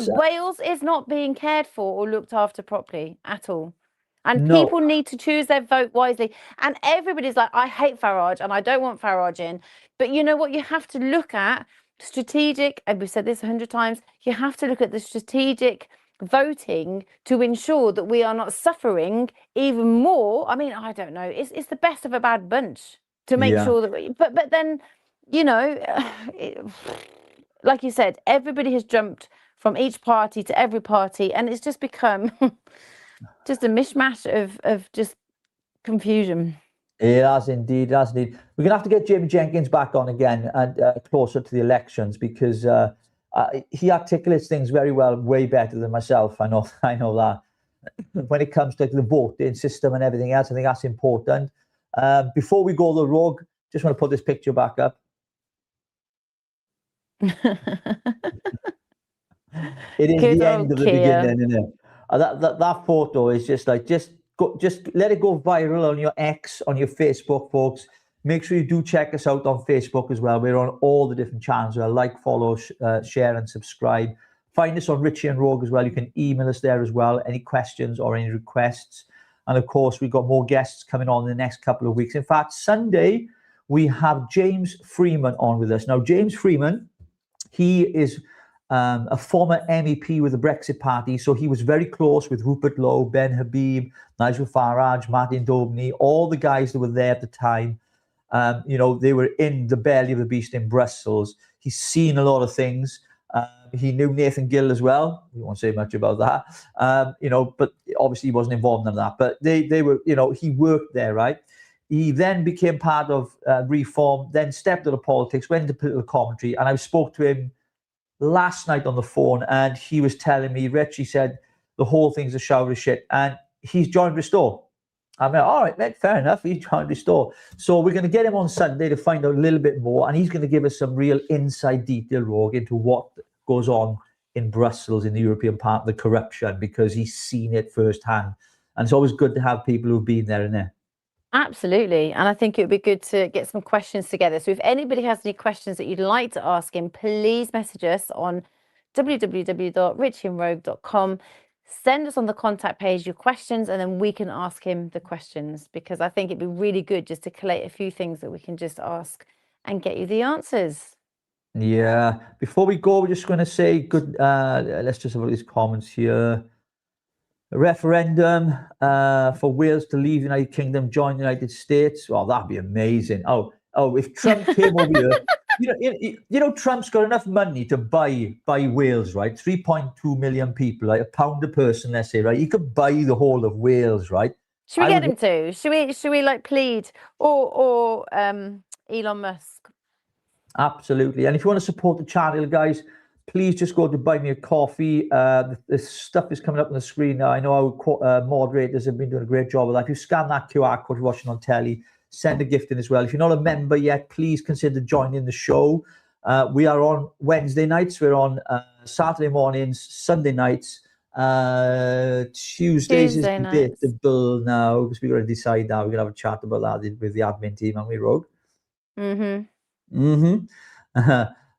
Wales is not being cared for or looked after properly at all. And people need to choose their vote wisely. And everybody's like, I hate Farage and I don't want Farage in. But you know what? You have to look at strategic, and we've said this 100 times, you have to look at the strategic voting to ensure that we are not suffering even more. I mean, I don't know. It's the best of a bad bunch to make sure that but then, you know, like you said, everybody has jumped from each party to every party, and it's just become just a mishmash of just confusion. It has indeed, We're going to have to get Jamie Jenkins back on again and closer to the elections because he articulates things very well, way better than myself. I know that. When it comes to the voting system and everything else, I think that's important. Before we go the rogue, just want to put this picture back up. It is Good the end of the Kia. beginning, isn't it? That photo is just like just let it go viral on your X, on your Facebook, folks. Make sure you do check us out on Facebook as well. We're on all the different channels. Like, follow, share, and subscribe. Find us on Richie and Rogue as well. You can email us there as well. Any questions or any requests. And of course, we've got more guests coming on in the next couple of weeks. In fact, Sunday, we have James Freeman on with us. Now, James Freeman, he is a former MEP with the Brexit Party. So he was very close with Rupert Lowe, Ben Habib, Nigel Farage, Martin Daubney, all the guys that were there at the time. You know, they were in the belly of the beast in Brussels. He's seen a lot of things. He knew Nathan Gill as well. We won't say much about that. You know, but obviously he wasn't involved in that. But they were, you know, he worked there, right? He then became part of Reform, then stepped out of politics, went into political commentary, and I spoke to him last night on the phone, and he was telling me, Richie said, the whole thing's a shower of shit, and he's joined Restore. I'm like, all right, mate, fair enough. He's joined Restore. So we're going to get him on Sunday to find out a little bit more, and he's going to give us some real inside detail, Rogue, into what goes on in Brussels, in the European part, the corruption, because he's seen it firsthand. And it's always good to have people who've been there and there. Absolutely. And I think it would be good to get some questions together. So if anybody has any questions that you'd like to ask him, please message us on www.richieandrogue.com. Send us on the contact page your questions, and then we can ask him the questions, because I think it'd be really good just to collate a few things that we can just ask and get you the answers. Yeah. Before we go, we're just going to say good. Let's just have a look at these comments here. A referendum for Wales to leave the United Kingdom, join the United States. Well, that'd be amazing. Oh, if Trump came over here, you know, Trump's got enough money to buy Wales, right? 3.2 million people, like £1 a person, let's say, right? He could buy the whole of Wales, right? Should we get him to? Should we like plead or Elon Musk? Absolutely. And if you want to support the channel, guys, please just go to Buy Me a Coffee. The stuff is coming up on the screen now. I know our moderators have been doing a great job of that. If you scan that QR code you're watching on telly, send a gift in as well. If you're not a member yet, please consider joining the show. We are on Wednesday nights. We're on Saturday mornings, Sunday nights. Tuesdays is debatable now because we've got to decide now. We're going to have a chat about that with the admin team, haven't we, Rogue?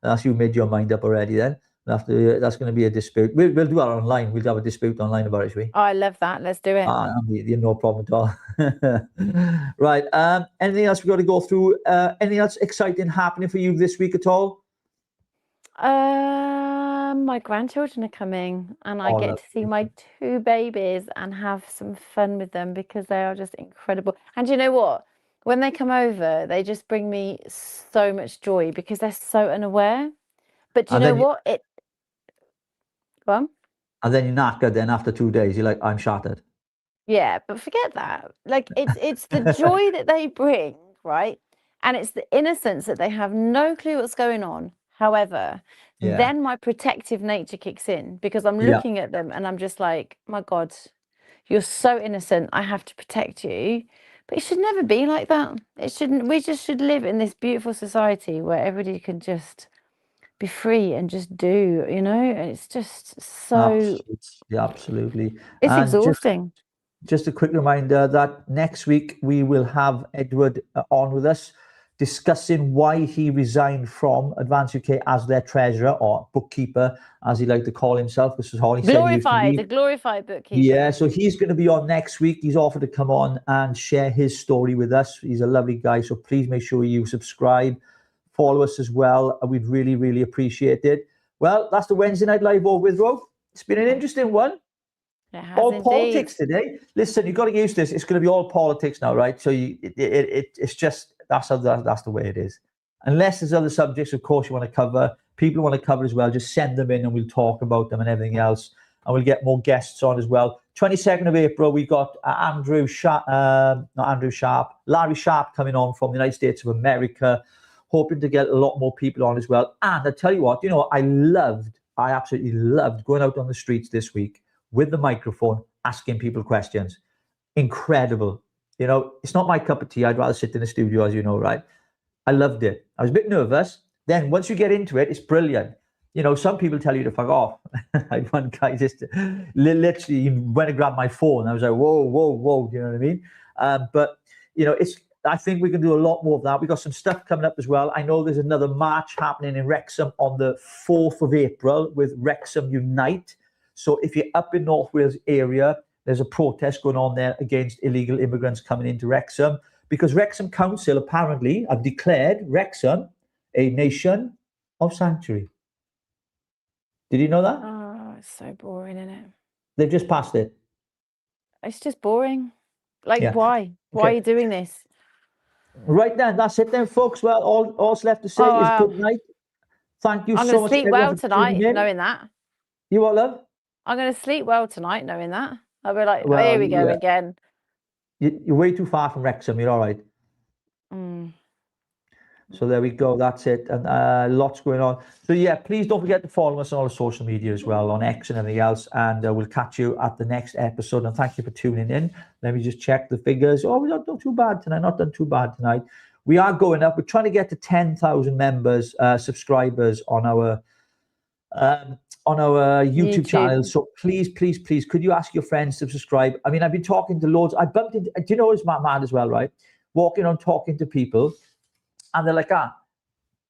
That's you made your mind up already then. That's going to be a dispute. We'll do that online. We'll have a dispute online about it, shall we? Oh, I love that. Let's do it. No problem at all. Right. Anything else we've got to go through? Anything else exciting happening for you this week at all? My grandchildren are coming and I get to see my 2 babies and have some fun with them because they are just incredible. And you know what? When they come over, they just bring me so much joy because they're so unaware. But do you know what? Go on. And then you're knackered. Then after 2 days, you're like, I'm shattered. Yeah, but forget that. Like it's the joy that they bring, right? And it's the innocence that they have no clue what's going on. However, then my protective nature kicks in because I'm looking at them and I'm just like, my God, you're so innocent. I have to protect you. But it should never be like that. It shouldn't. We just should live in this beautiful society where everybody can just be free and just do, you know? And it's just so... Absolutely. It's exhausting. Just a quick reminder that next week we will have Edward on with us discussing why he resigned from Advance UK as their treasurer or bookkeeper, as he liked to call himself. This is how he said he used to be. A glorified bookkeeper. Yeah, so he's going to be on next week. He's offered to come on and share his story with us. He's a lovely guy, so please make sure you subscribe, follow us as well. We'd really, really appreciate it. Well, that's the Wednesday Night Live over with, Rob. It's been an interesting one. It has all indeed. Politics today. Listen, you've got to get used to this. It's going to be all politics now, right? So it's just... That's the way it is. Unless there's other subjects, of course, you want to cover, people want to cover as well, just send them in and we'll talk about them and everything else. And we'll get more guests on as well. 22nd of April, we got Larry Sharp coming on from the United States of America, hoping to get a lot more people on as well. And I tell you what, I absolutely loved going out on the streets this week with the microphone, asking people questions. Incredible. You know, it's not my cup of tea. I'd rather sit in the studio, as you know, right? I loved it. I was a bit nervous. Then once you get into it, it's brilliant. You know, some people tell you to fuck off. I had one guy just literally went and grabbed my phone. I was like, whoa. Do you know what I mean? But, you know, I think we can do a lot more of that. We've got some stuff coming up as well. I know there's another march happening in Wrexham on the 4th of April with Wrexham Unite. So if you're up in North Wales area, there's a protest going on there against illegal immigrants coming into Wrexham because Wrexham Council apparently have declared Wrexham a nation of sanctuary. Did you know that? Oh, it's so boring, isn't it? They've just passed it. It's just boring. Like, why? Why are you doing this? Right then, that's it then, folks. Well, all's left to say is good night. Thank you so much. I'm going to sleep well tonight knowing that. You what, love? I'm going to sleep well tonight knowing that. I'll be like, here we go again. You're way too far from Wrexham. You're all right. So there we go. That's it. And lots going on. So yeah, please don't forget to follow us on all the social media as well, on X and everything else. And we'll catch you at the next episode. And thank you for tuning in. Let me just check the figures. Oh, we're not done too bad tonight. Not done too bad tonight. We are going up. We're trying to get to 10,000 members, subscribers on our YouTube channel. So please, could you ask your friends to subscribe? I mean, I've been talking to loads. I bumped into, do you know what's mad as well, right? Walking on, talking to people, and they're like, are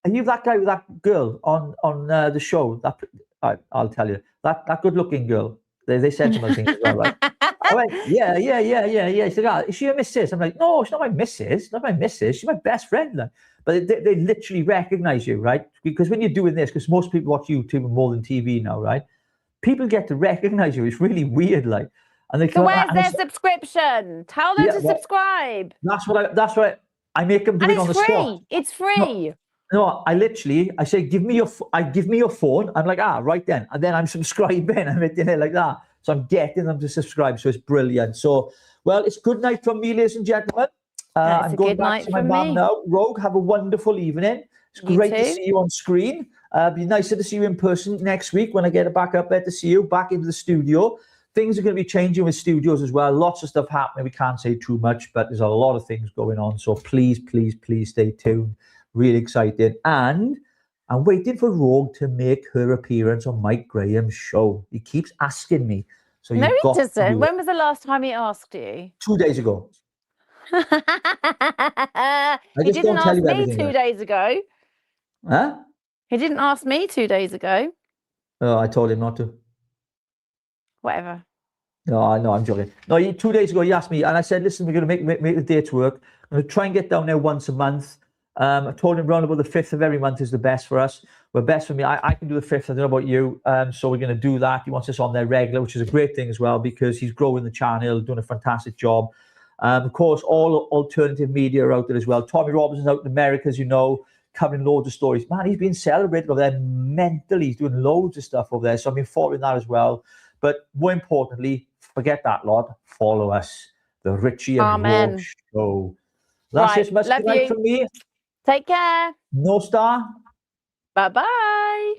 you that guy with that girl on the show? I'll tell you, that good looking girl. They said some other things as well, right? I went, yeah. He said, is she your missus? I'm like, no, she's not my missus. Not my missus. She's my best friend. Like. But they literally recognize you, right? Because when you're doing this, because most people watch YouTube more than TV now, right? People get to recognize you. It's really weird, like. And they So where's their subscription? Tell them to subscribe. That's what I make them do and it on the spot. It's free. No, I say, give me your phone. I'm like, right then. And then I'm subscribing. I'm hitting it like that. So I'm getting them to subscribe. So it's brilliant. So, well, it's good night from me, ladies and gentlemen. I'm going back to my mum now. Rogue, have a wonderful evening. It's great to see you on screen. Be nicer to see you in person next week when I get back up there to see you, back into the studio. Things are going to be changing with studios as well. Lots of stuff happening. We can't say too much, but there's a lot of things going on. So please stay tuned. Really excited. And I'm waiting for Rogue to make her appearance on Mike Graham's show. He keeps asking me. So no, he doesn't. When was the last time he asked you? 2 days ago. He didn't ask me 2 days ago. Huh? He didn't ask me 2 days ago. Oh, I told him not to. Whatever. No, I'm joking. No, 2 days ago he asked me, and I said, listen, we're going to make the dates work. I'm going to try and get down there once a month. I told him around about the 5th of every month is the best for us. Well, best for me. I can do the 5th. I don't know about you. So we're going to do that. He wants us on there regular, which is a great thing as well, because he's growing the channel, doing a fantastic job. Of course, all alternative media are out there as well. Tommy Robinson's out in America, as you know, covering loads of stories. Man, he's been celebrated over there mentally. He's doing loads of stuff over there. So I've been following that as well. But more importantly, forget that lot. Follow us. The Richie and Rogue Show. That's it. Much good night from me. Take care. No star. Bye-bye.